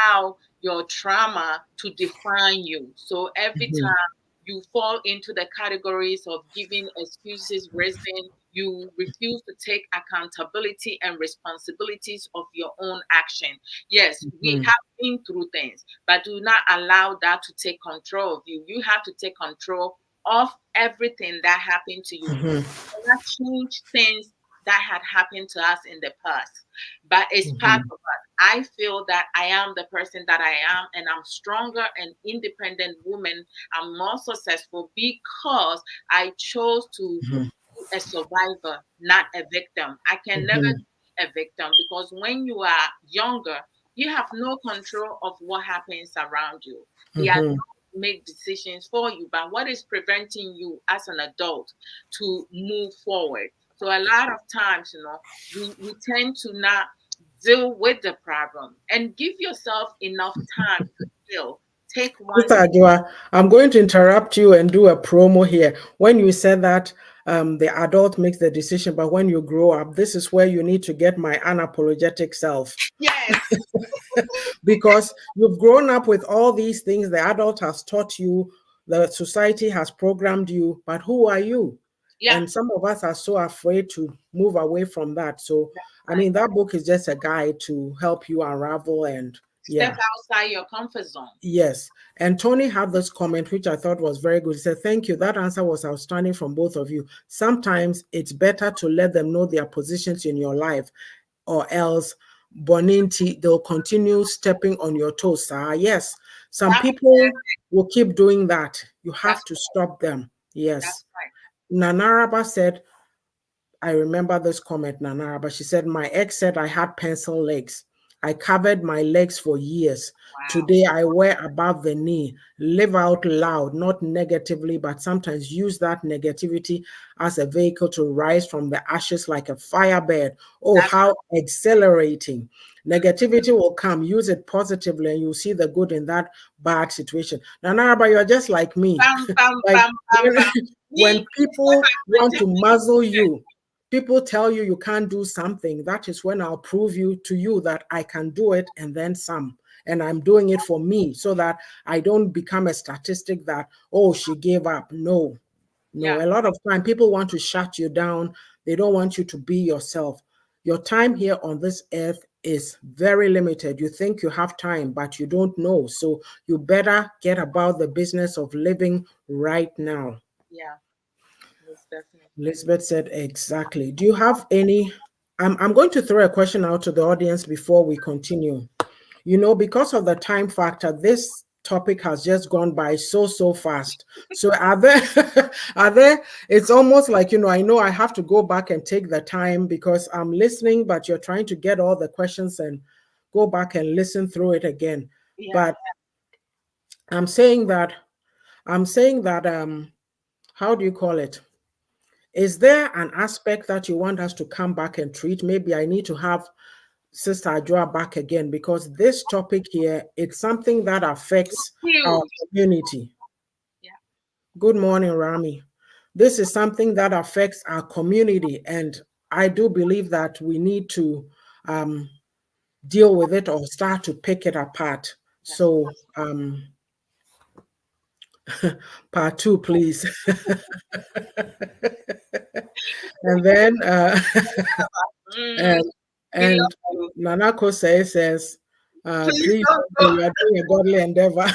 allow your trauma to define you. So every mhm, time you fall into the categories of giving excuses, reason. You refuse to take accountability and responsibilities of your own action. Yes, we have been through things, but do not allow that to take control of you. You have to take control of everything that happened to you. That change things that had happened to us in the past, but it's part of us. I feel that I am the person that I am, and I'm stronger and independent woman. I'm more successful because I chose to be a survivor, not a victim. I can never be a victim because when you are younger, you have no control of what happens around you. The adults make decisions for you, but what is preventing you as an adult to move forward? So a lot of times, we tend to not deal with the problem and give yourself enough time to heal. Take one. Sister Ajua, I'm going to interrupt you and do a promo here. When you said that the adult makes the decision, but when you grow up, this is where you need to get my unapologetic self. Yes. Because you've grown up with all these things the adult has taught you, the society has programmed you, but who are you? Yeah. And some of us are so afraid to move away from that. So, I mean, that book is just a guide to help you unravel and Step outside your comfort zone. Yes. And Tony had this comment, which I thought was very good. He said, thank you. That answer was outstanding from both of you. Sometimes it's better to let them know their positions in your life, or else Boninti, they'll continue stepping on your toes. Yes. Some people will keep doing that. You have to stop them. Yes. That's right. Nanaraba said, I remember this comment, Nanara, but she said, my ex said I had pencil legs. I covered my legs for years. Wow. Today I wear above the knee. Live out loud, not negatively, but sometimes use that negativity as a vehicle to rise from the ashes like a firebird. Oh, how exhilarating. Negativity will come. Use it positively and you'll see the good in that bad situation. Nanara, but you're just like me. Like, when people want to muzzle you, people tell you you can't do something, that is when I'll prove to you that I can do it and then some. And I'm doing it for me so that I don't become a statistic that, oh, she gave up. No. A lot of time people want to shut you down. They don't want you to be yourself. Your time here on this earth is very limited. You think you have time, but you don't know. So you better get about the business of living right now. Yeah. Definitely. Elizabeth said exactly. Do you have any? I'm going to throw a question out to the audience before we continue. Because of the time factor, this topic has just gone by so fast. So are there, it's almost like, I know I have to go back and take the time because I'm listening, but you're trying to get all the questions and go back and listen through it again. Yeah. But I'm saying that, how do you call it? Is there an aspect that you want us to come back and treat? Maybe I need to have Sister Ajua back again because this topic here, it's something that affects our community. Yeah. Good morning, Rami. This is something that affects our community, and I do believe that we need to deal with it or start to pick it apart. So, part 2, please. And then and Nanako says please, you are doing a godly endeavor.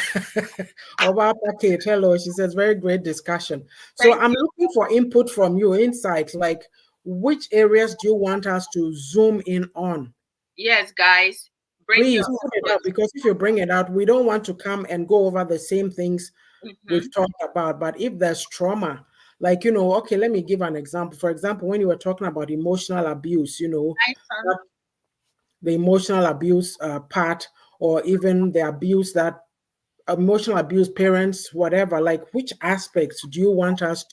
Oba Packet, hello. She says very great discussion. So I'm looking for input from you, insights, like which areas do you want us to zoom in on? Yes, guys. Please put it out, because if you bring it out, we don't want to come and go over the same things we've talked about. But if there's trauma, like, okay, let me give an example. For example, when you were talking about emotional abuse, the emotional abuse part, or even the abuse that emotional abuse, parents, whatever, like which aspects do you want us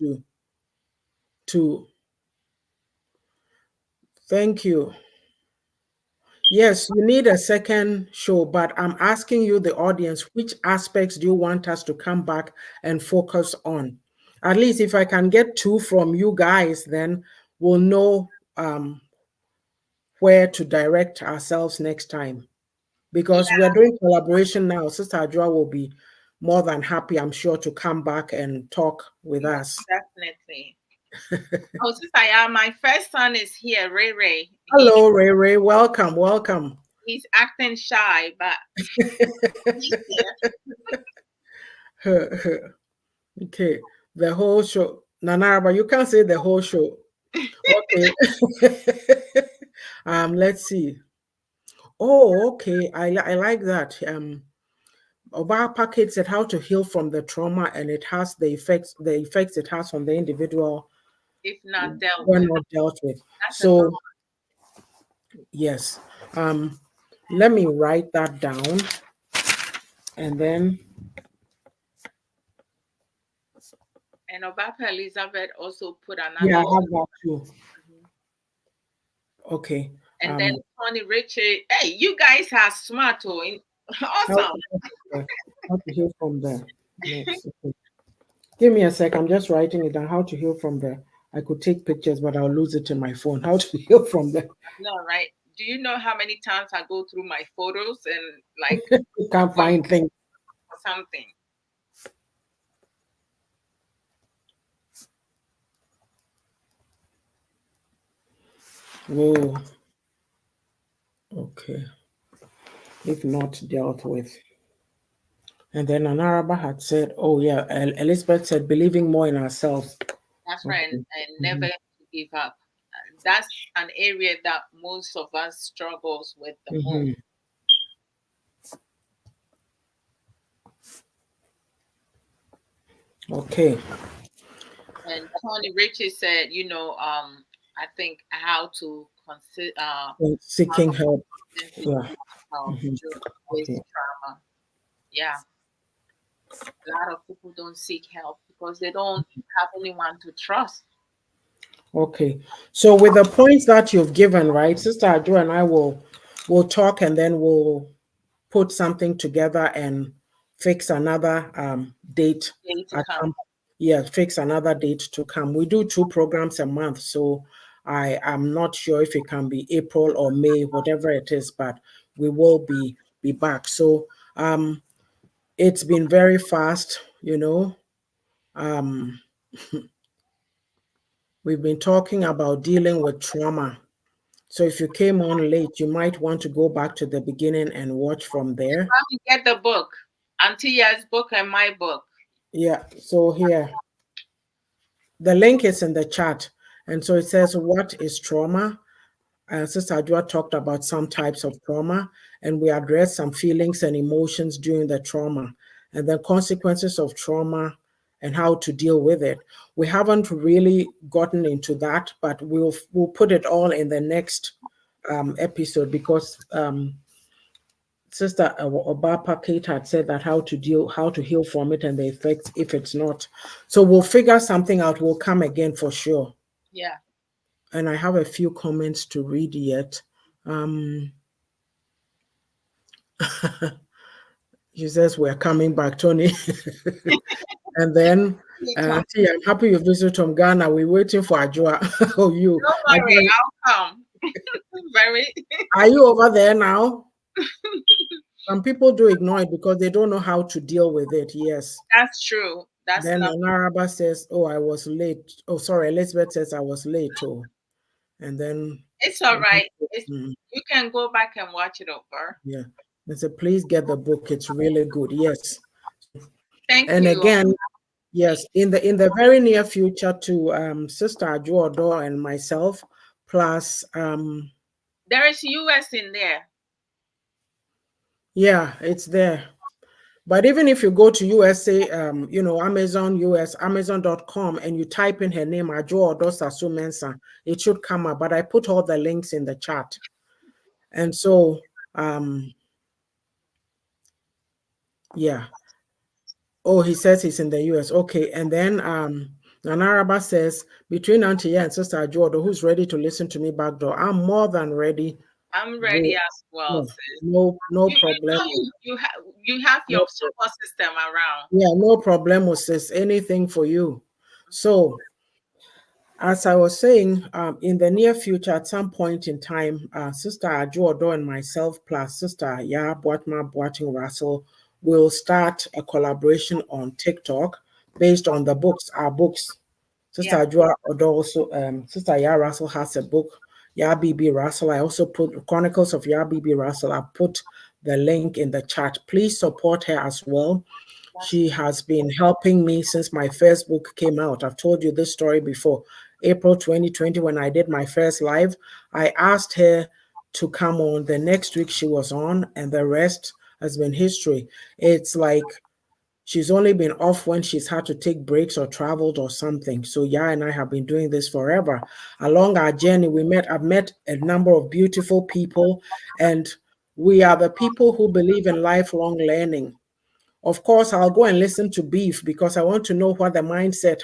to thank you. Yes, you need a second show, but I'm asking you, the audience, which aspects do you want us to come back and focus on? At least if I can get 2 from you guys, then we'll know where to direct ourselves next time. Because we're doing collaboration now. Sister Ajua will be more than happy, I'm sure, to come back and talk with Most us. definitely. Oh, Sister Ya, my first son is here, Ray Ray. Hello, Ray Ray. Welcome, welcome. He's acting shy, but he's here. Okay, the whole show. Nanaraba, you can't say the whole show. Okay. Let's see. Oh, okay. I like that. Obama package said how to heal from the trauma, and it has the effects it has on the individual If not dealt when with. not dealt with. That's a good So one. yes, let me write that down, and then And Obapa Elizabeth also put yeah, another I one. have that too. Mhm. Okay. And then Tony Richard. Hey, you guys are smart, oh, How awesome. to get from there? How to heal from there? Next. Okay. Give me a sec. I'm just writing it down. How to heal from there. I could take pictures, but I'll lose it in my phone. How to heal from there? No, right? Do you know how many times I go through my photos and like You can't look find things. for something? Whoa. Okay. If not dealt with. And then Anaraba had said, oh, yeah, Elizabeth said, believing more in ourselves. That's right, Okay. and never Mhm. to give up. That's an area that most of us struggles with the most. Mhm. Okay. And Tony Richard said, I think how to consider And how seeking to help. constantly Yeah. seek help Mhm. during this Okay. trauma. Yeah, a lot of people don't seek help because they don't have anyone to trust. Okay. So with the points that you've given, right, Sister Adjo and I will talk, and then we'll put something together and fix another date Day to at come. some, yeah, fix another date to come. We do 2 programs a month, so I am not sure if it can be April or May, whatever it is, but we will be back. So it's been very fast. Um we've been talking about dealing with trauma. So if you came on late, you might want to go back to the beginning and watch from there. Come and get the book, Auntie Yaa'S book and my book. Yeah, so here, the link is in the chat. And so it says, what is trauma? Sister Adjoa talked about some types of trauma, and we addressed some feelings and emotions during the trauma, and the consequences of trauma and how to deal with it. We haven't really gotten into that, but we'll put it all in the next episode, because Sister Obapa Kate had said that how to heal from it and the effects if it's not. So we'll figure something out. We'll come again for sure. Yeah. And I have a few comments to read yet. Um, she says we're coming back, Tony. And then You come. I'm happy you visit from Ghana. We're waiting for Ajua. Oh, you. Don't worry, Ajua, I'll come. Very. are you over there now? Some people do ignore it because they don't know how to deal with it. Yes. That's true. That's Then not. Anaraba says, oh, I was late. Oh, sorry. Elizabeth says I was late too. And then, It's all right. mm, You can go back and watch it over. yeah. I said, please get the book. It's really good. Yes. Thank And you. again, yes, in the very near future, to Sister Ajuodo and myself, plus There is US in there. yeah, it's there. But even if you go to USA, Amazon US, Amazon.com, and you type in her name, Ajuodo Sasu Mensah, it should come up. But I put all the links in the chat. And so yeah. Oh, he says he's in the US. Okay. And then Nanaraba says, between Auntie Yaa'S and Sister Ajuodo, who's ready to listen to me back door? I'm more than ready. I'm ready Go. as well, Yeah, sis. no You, problem. you have No, your support system around. yeah, no problem, sis. Anything for you. So, as I was saying, in the near future, at some point in time, Sister Ajuodo and myself, plus Sister Ya Boatma Boating Russell, we'll start a collaboration on TikTok based on the books, our books. Sister Yeah. Ajua Odo also, Sister Ya Russell has a book, Ya BB Russell. I also put Chronicles of Ya BB Russell. I put the link in the chat. Please support her as well. That's She has been helping me since my first book came out. I've told you this story before. April 2020, when I did my first live, I asked her to come on. The next week she was on, and the rest has been history. It's like she's only been off when she's had to take breaks or traveled or something. So Ya and I have been doing this forever. Along our journey, I've met a number of beautiful people, and we are the people who believe in lifelong learning. Of course, I'll go and listen to Beef because I want to know what the mindset,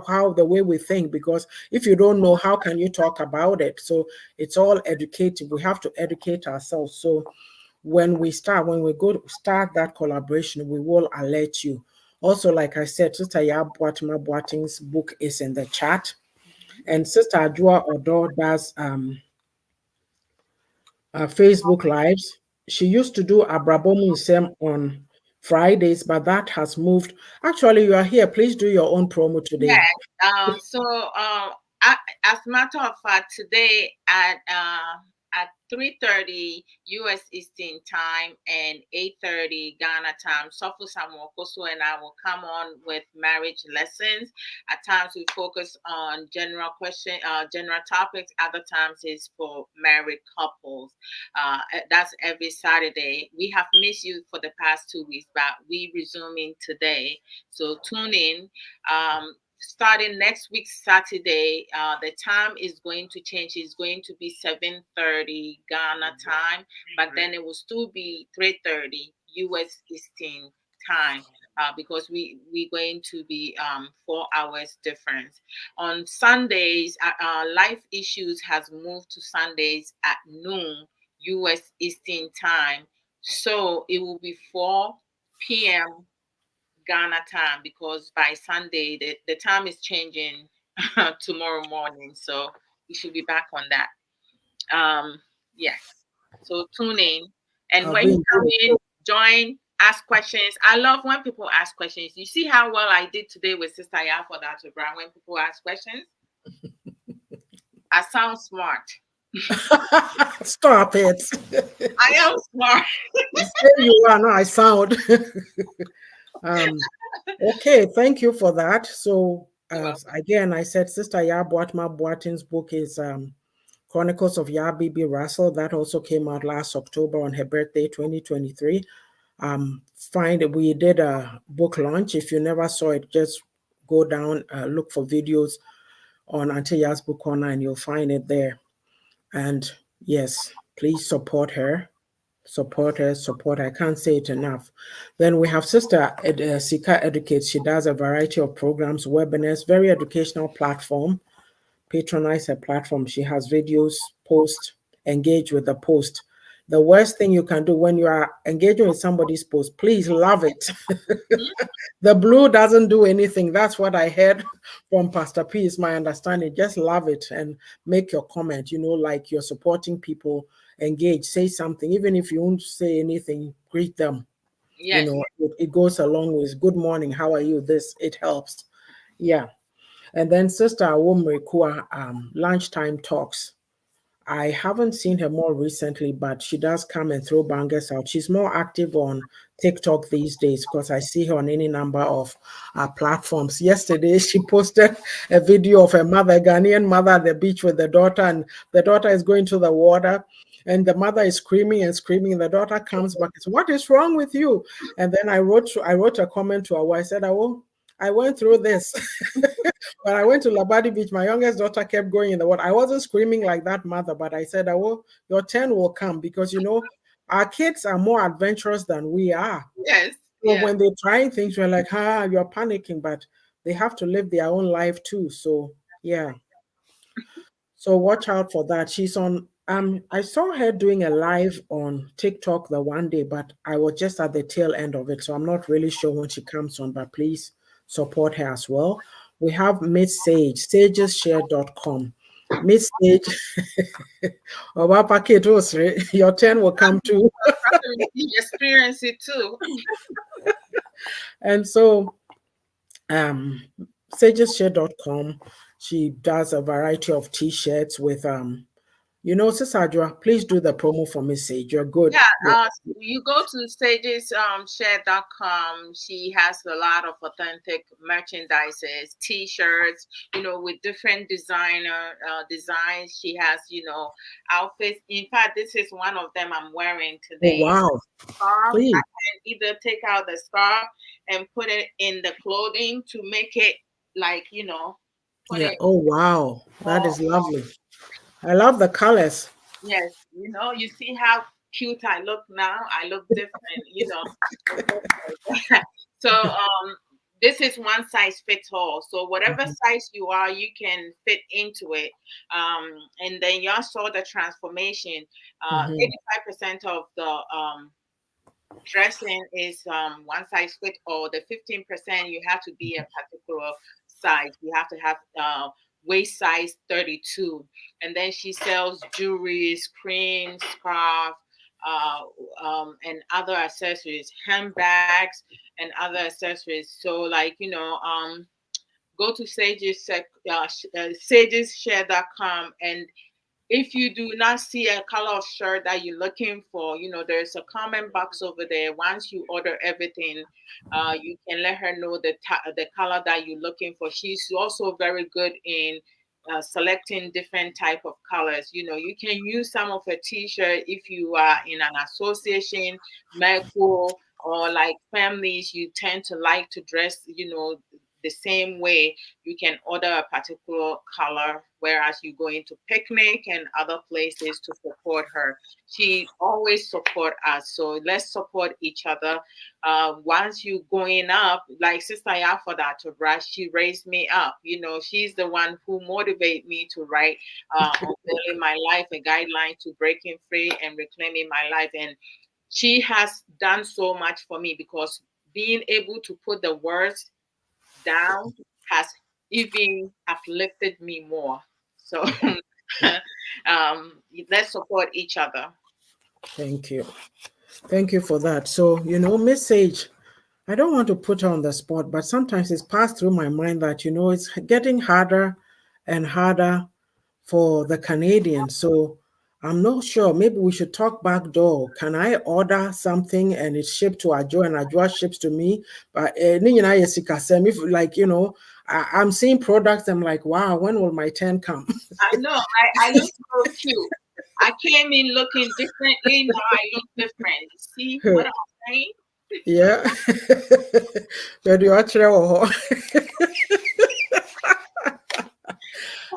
how the way we think, because if you don't know, how can you talk about it? So it's all educative. We have to educate ourselves. So when we go to start that collaboration, we will alert you. Also, like I said, Sister Ya Boating's book is in the chat, and Sister Ajua Odo does Facebook Lives. She used to do Abrabomu Nsem on Fridays, but that has moved. Actually, you are here. Please do your own promo Yes. today. So, as a matter of fact, today at 3:30 U.S. Eastern Time and 8:30 Ghana time, Sofu Samuel Koso and I will come on with marriage lessons. At times we focus on general topics. Other times is for married couples. That's every Saturday. We have missed you for the past 2 weeks, but we resuming today. So tune in. Starting next week Saturday, the time is going to change. It's going to be 7:30 Ghana time, but then it will still be 3:30 US Eastern time. Because we're going to be 4 hours difference. On Sundays, life issues has moved to Sundays at noon US Eastern time, so it will be 4 p.m. Ghana time, because by Sunday the time is changing tomorrow morning. So we should be back on that. Yes. So tune in. And I've when you been come in, join, ask questions. I love when people ask questions. You see how well I did today with Sister Ya for that Brown. When people ask questions, I sound smart. Stop it. I am smart. There you are. Now I sound. Okay, thank you for that. So You're welcome. again, I said Sister Ya Boating's book is Chronicles of Ya Bibi Russell. That also came out last October on her birthday, 2023. We did a book launch. If you never saw it, just go down, look for videos on Auntie Yaa'S Book Corner, and you'll find it there. And yes, please support her. Support her, support her. I can't say it enough. Then we have Sika Educates. She does a variety of programs, webinars, very educational platform. Patronize her platform. She has videos, post, engage with the post. The worst thing you can do when you are engaging with somebody's post, please love it. The blue doesn't do anything. That's what I heard from Pastor P, is my understanding. Just love it and make your comment, like you're supporting people, engage, say something. Even if you won't say anything, greet them. Yes. It goes along with good morning, how are you? It helps. Yeah. And then Sister Awomrekua, lunchtime talks. I haven't seen her more recently, but she does come and throw bangers out. She's more active on TikTok these days because I see her on any number of platforms. Yesterday, she posted a video of her mother, a Ghanaian mother, at the beach with the daughter, and the daughter is going to the water. And the mother is screaming and screaming. And the daughter comes back and says, "What is wrong with you?" And then I wrote a comment to her. I said, I went through this. When I went to Labadi Beach, my youngest daughter kept going in the water. I wasn't screaming like that, mother, but I said, "Oh, your turn will come," because our kids are more adventurous than we are. Yes. So Yes. when they're trying things, we're like, you're panicking, but they have to live their own life too. So yeah. So watch out for that. She's on I saw her doing a live on TikTok the one day, but I was just at the tail end of it. So I'm not really sure when she comes on, but please support her as well. We have Miss Sage, sageshare.com. Miss Sage, your turn will come too. Experience it too. And so um sageshare.com, she does a variety of t-shirts with Sister Adjoa, please do the promo for Miss Sage. You're good. Yeah, You're, you go to stageshare.com. She has a lot of authentic merchandises, t-shirts, with different designs. She has, outfits. In fact, this is one of them I'm wearing oh today. wow. Scarf. I Please. can either take out the scarf and put it in the clothing to make it like, put Yeah. it Oh wow. That more. is lovely. I love the colors. Yes, you see how cute I look now. I look different. So this is one size fits all. So whatever Mhm, size you are, you can fit into it. And then you all saw the transformation. mhm, 85% of the dressing is one size fit all. The 15% you have to be a particular size. You have to have waist size 32. And then she sells jewelry, cream, scarf, and other accessories, handbags, and other accessories. So like go to sageshare.com, and if you do not see a color of shirt that you're looking for, there's a comment box over there. Once you order everything, you can let her know the color that you're looking for. She's also very good in selecting different type of colors. You can use some of her t-shirt if you are in an association, medical, or like families. You tend to like to dress, the same way. You can order a particular color, whereas you go into picnic and other places to support her. She always support us, so let's support each other. Once you going up, like Sister Yafoda to brush, she raised me up. She's the one who motivate me to write Unveiling My Life, a guideline to breaking free and reclaiming my life. And she has done so much for me, because being able to put the words down has even uplifted me more. So let's support each other. thank you. Thank you for that. So, Miss Sage, I don't want to put her on the spot, but sometimes it's passed through my mind that, it's getting harder and harder for the Canadians. So I'm not sure. Maybe we should talk back door. Can I order something and it's shipped to Ajo and Ajo ships to me? But if like, I'm seeing products, I'm like, wow, when will my turn come? I know I look so cute. I came in looking differently. Now I look different. You see what I'm saying? Yeah. But you actually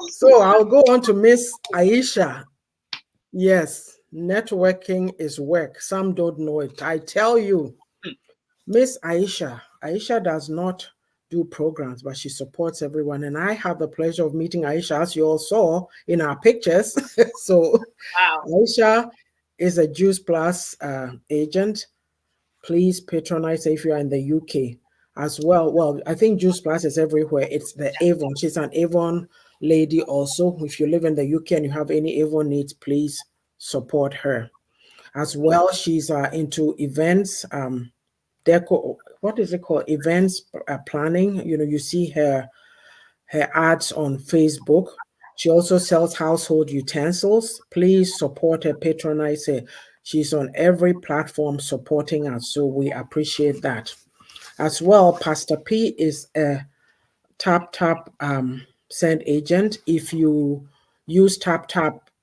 So I'll go on to Miss Aisha. Yes, networking is work. Some don't know it. I tell you, Miss Aisha does not do programs, but she supports everyone. And I have the pleasure of meeting Aisha, as you all saw in our pictures. So Wow. Aisha is a Juice Plus agent. Please patronize her if you are in the UK as well. Well, I think Juice Plus is everywhere. It's the Avon. She's an Avon lady also. If you live in the UK and you have any Avon needs, please support her. As well, she's into events, deco, what is it called? Events planning. You see her ads on Facebook. She also sells household utensils. Please support her, patronize her. She's on every platform supporting us, so we appreciate that. As well, Pastor P is a Tap send agent. If you use Tap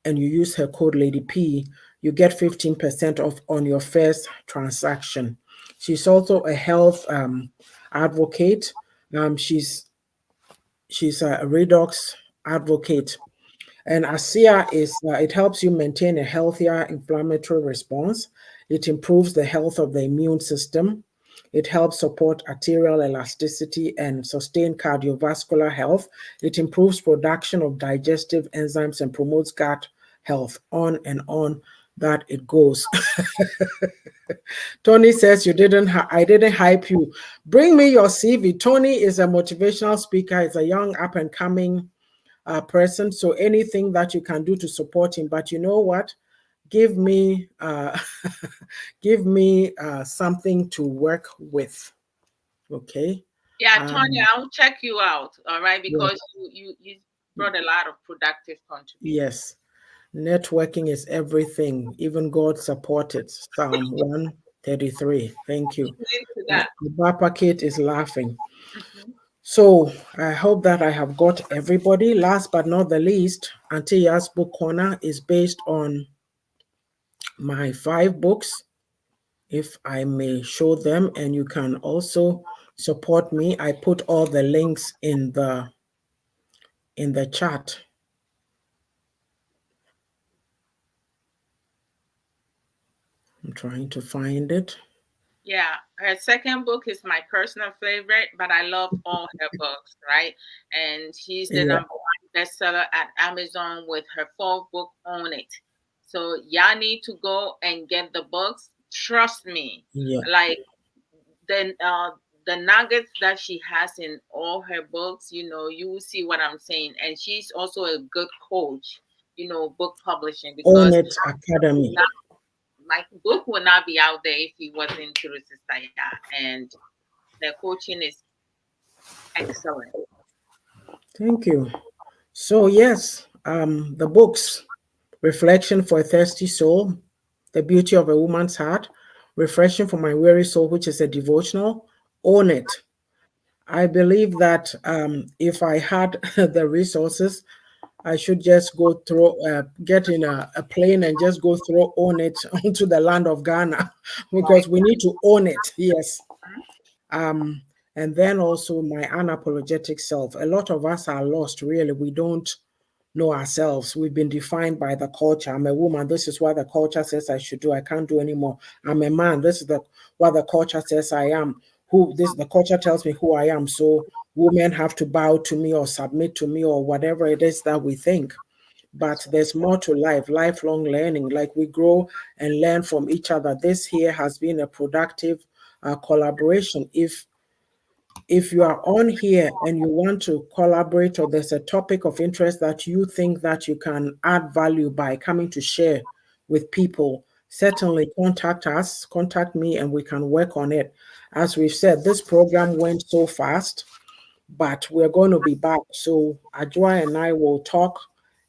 and you use her code Lady P, you get 15% off on your first transaction. She's also a health advocate. She's a redox advocate. And ASEA it helps you maintain a healthier inflammatory response. It improves the health of the immune system. It helps support arterial elasticity and sustain cardiovascular health. It improves production of digestive enzymes and promotes gut health. On and on that it goes. Tony says I didn't hype you. Bring me your CV. Tony is a motivational speaker. He's a young up and coming person. So anything that you can do to support him. But you know what? Give me give me something to work with. Okay. Yeah, Tanya, Um, I'll check you out, all right, yeah, because you brought a lot of productive contributions. yes. Networking is everything. Even God supported. Psalm 133. Thank you. Into that. Bapa Kate is laughing. Mhm. So I hope that I have got everybody. Last but not the least, Auntie Yaa'S Book Corner is based on my 5 books, if I may show them, and you can also support me. I put all the links in the chat. I'm trying to find it. Yeah, her second book is my personal favorite, but I love all her books, right? And she's the Yeah, #1 bestseller at Amazon with her fourth book, Own It. So y'all need to go and get the books. Trust me, yeah. like the nuggets that she has in all her books, you will see what I'm saying. And she's also a good coach, book publishing, Own because It Academy. my book would not be out there if he wasn't through Sister Ya. And the coaching is excellent. Thank you. So yes, the books: Reflection for a Thirsty Soul, The Beauty of a Woman's Heart, Refreshing for My Weary Soul, which is a devotional. Own It. I believe that if I had the resources, I should just go through, get in a plane and just go through, own it onto the land of Ghana, because Right. we need to own it. Yes. Um, and then also my unapologetic self. A lot of us are lost, really. We don't know ourselves. We've been defined by the culture. I'm a woman. This is what the culture says I should do. I can't do anymore. I'm a man. This is what the culture says I am. The culture tells me who I am. So women have to bow to me or submit to me or whatever it is that we think. But there's more to life, lifelong learning. Like we grow and learn from each other. This here has been a productive collaboration. If you are on here and you want to collaborate, or there's a topic of interest that you think that you can add value by coming to share with people, certainly contact us, contact me, and we can work on it. As we've said, this program went so fast, but we're going to be back. So Ajua and I will talk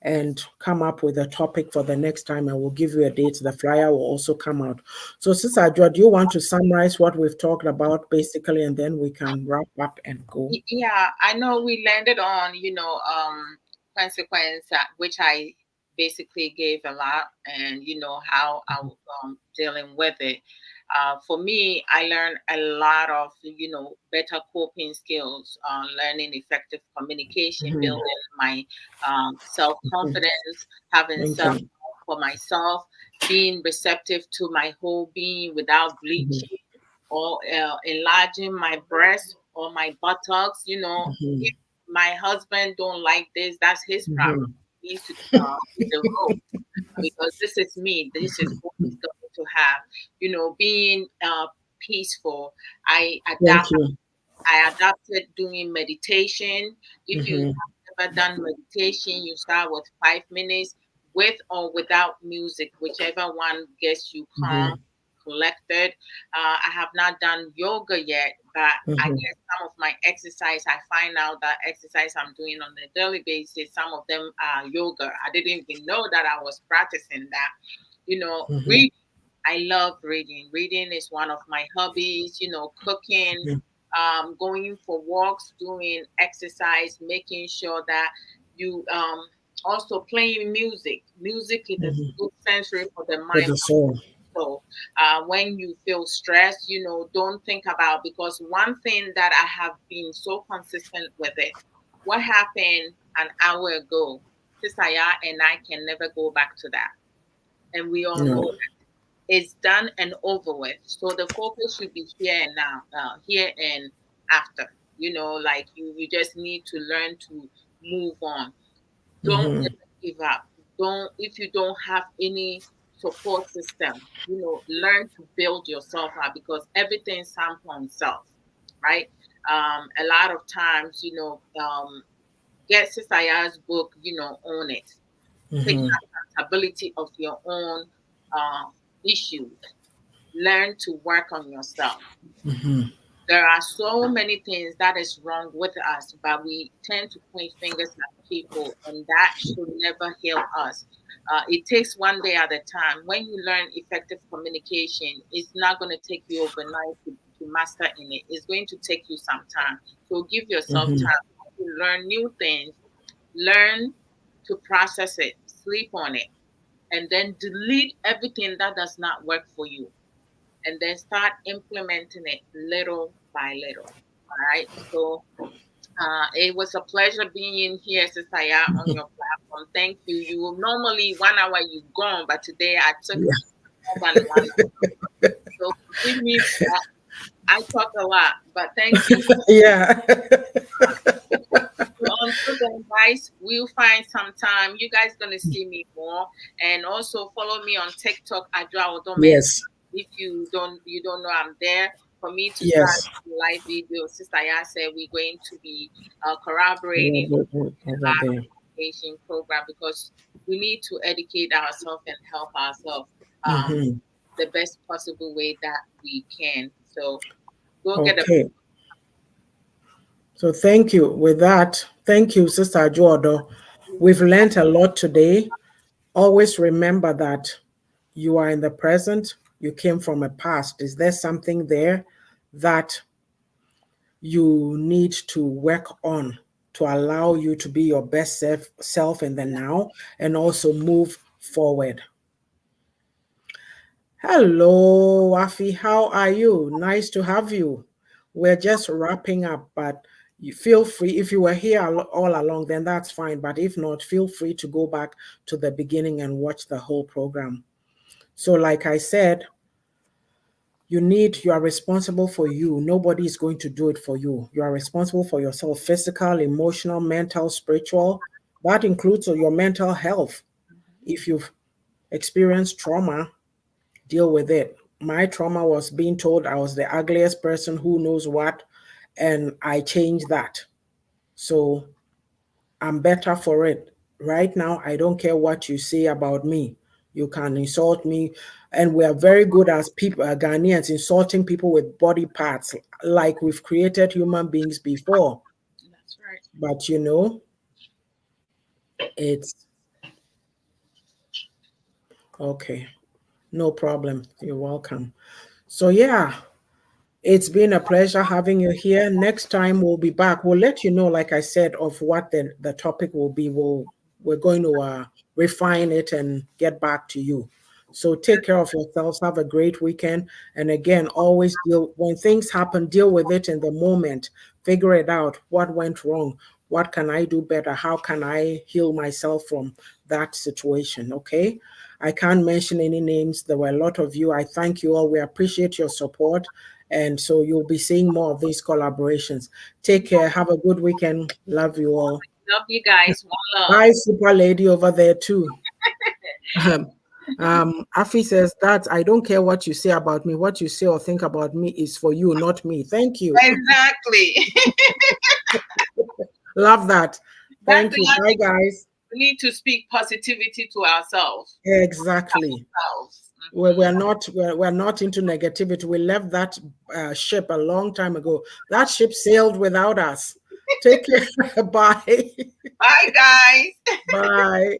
and come up with a topic for the next time, and we'll give you a date. The flyer will also come out. So, Sister Ajua, do you want to summarize what we've talked about basically, and then we can wrap up and go? Yeah, I know we landed on, consequence, which I basically gave a lot, and how I was dealing with it. For me, I learned a lot of, better coping skills, learning effective communication, Mhm, building my self mhm. confidence, having Thank self you. for myself, being receptive to my whole being without Mhm, bleaching or enlarging my breast or my buttocks. mhm, If my husband don't like this, that's his problem. mhm, He needs to do the road, because this is me. This is what he's going to have. Being peaceful. I Thank adapt. you. I adapted doing meditation. If you Mhm, have never done meditation, you start with 5 minutes with or without music, whichever one gets you calm, mhm, collected. I have not done yoga yet, but I mhm, guess some of my exercise, I find out that exercise I'm doing on a daily basis, some of them are yoga. I didn't even know that I was practicing that. mhm, Read. I love reading. Reading is one of my hobbies. Cooking, mhm, going for walks, doing exercise, making sure that you also playing music. Music is a mhm. good sensory for the For mind. the soul. So when you feel stressed, don't think about, because one thing that I have been so consistent with it. What happened an hour ago, Sister Ya and I can never go back to that, and we all No. know it's done and over with. So the focus should be here and now, here and after. Like you just need to learn to move on. Don't Mhm, ever give up. Don't If you don't have any support system, learn to build yourself up, because everything starts on self, right? A lot of times, get Sister Ya's book, own it. Take mhm, accountability of your own uh, issues. Learn to work on yourself. mhm. There are so many things that is wrong with us, but we tend to point fingers at people, and that should never heal us. It takes one day at a time. When you learn effective communication, it's not going to take you overnight to master in it. It's going to take you some time. So give yourself Mhm. time to learn new things, learn to process it, sleep on it, and then delete everything that does not work for you, and then start implementing it little by little. All right. So it was a pleasure being here, Sister Ya, on your platform. Thank you. You normally 1 hour you gone, but today I took Yeah. more than 1 hour. So forgive me for that. I talk a lot, but thank you. Yeah. So until then, guys, we'll find some time. You guys gonna see me more, and also follow me on TikTok, Adra Odomen. Yes. If you don't know I'm there. For me to start Yes. live video, Sister Ya said we're going to be collaborating Over our there. education program, because we need to educate ourselves and help ourselves Hmm. the best possible way that we can. So go get a Okay. So thank you. With that, thank you, Sister Jodo. We've learned a lot today. Always remember that you are in the present, you came from a past. Is there something there that you need to work on to allow you to be your best self in the now and also move forward? Hello, Wafi. How are you? Nice to have you. We're just wrapping up, but you feel free. If you were here all along, then that's fine. But if not, feel free to go back to the beginning and watch the whole program. So, like I said, you are responsible for you. Nobody is going to do it for you. You are responsible for yourself, physical, emotional, mental, spiritual. That includes your mental health. If you've experienced trauma, deal with it. My trauma was being told I was the ugliest person who knows what, and I changed that. So I'm better for it. Right now, I don't care what you say about me. You can insult me. And we are very good as people, Ghanaians, insulting people with body parts, like we've created human beings before. That's right. But it's okay. No problem. You're welcome. So, yeah, it's been a pleasure having you here. Next time we'll be back. We'll let you know, like I said, of what the topic will be. We're going to refine it and get back to you. So take care of yourselves. Have a great weekend. And again, always deal when things happen, deal with it in the moment. Figure it out. What went wrong? What can I do better? How can I heal myself from that situation? Okay. I can't mention any names. There were a lot of you. I thank you all. We appreciate your support. And so you'll be seeing more of these collaborations. Take care. Have a good weekend. Love you all. Love you guys. One love. Bye, super lady over there too. Afi says that I don't care what you say about me. What you say or think about me is for you, not me. Thank you. Exactly. Love that. That's Thank the you. other Bye, thing. guys. We need to speak positivity to ourselves. Exactly. Ourselves. We're not into negativity. We left that ship a long time ago. That ship sailed without us. Take care. Bye. Bye, guys. Bye.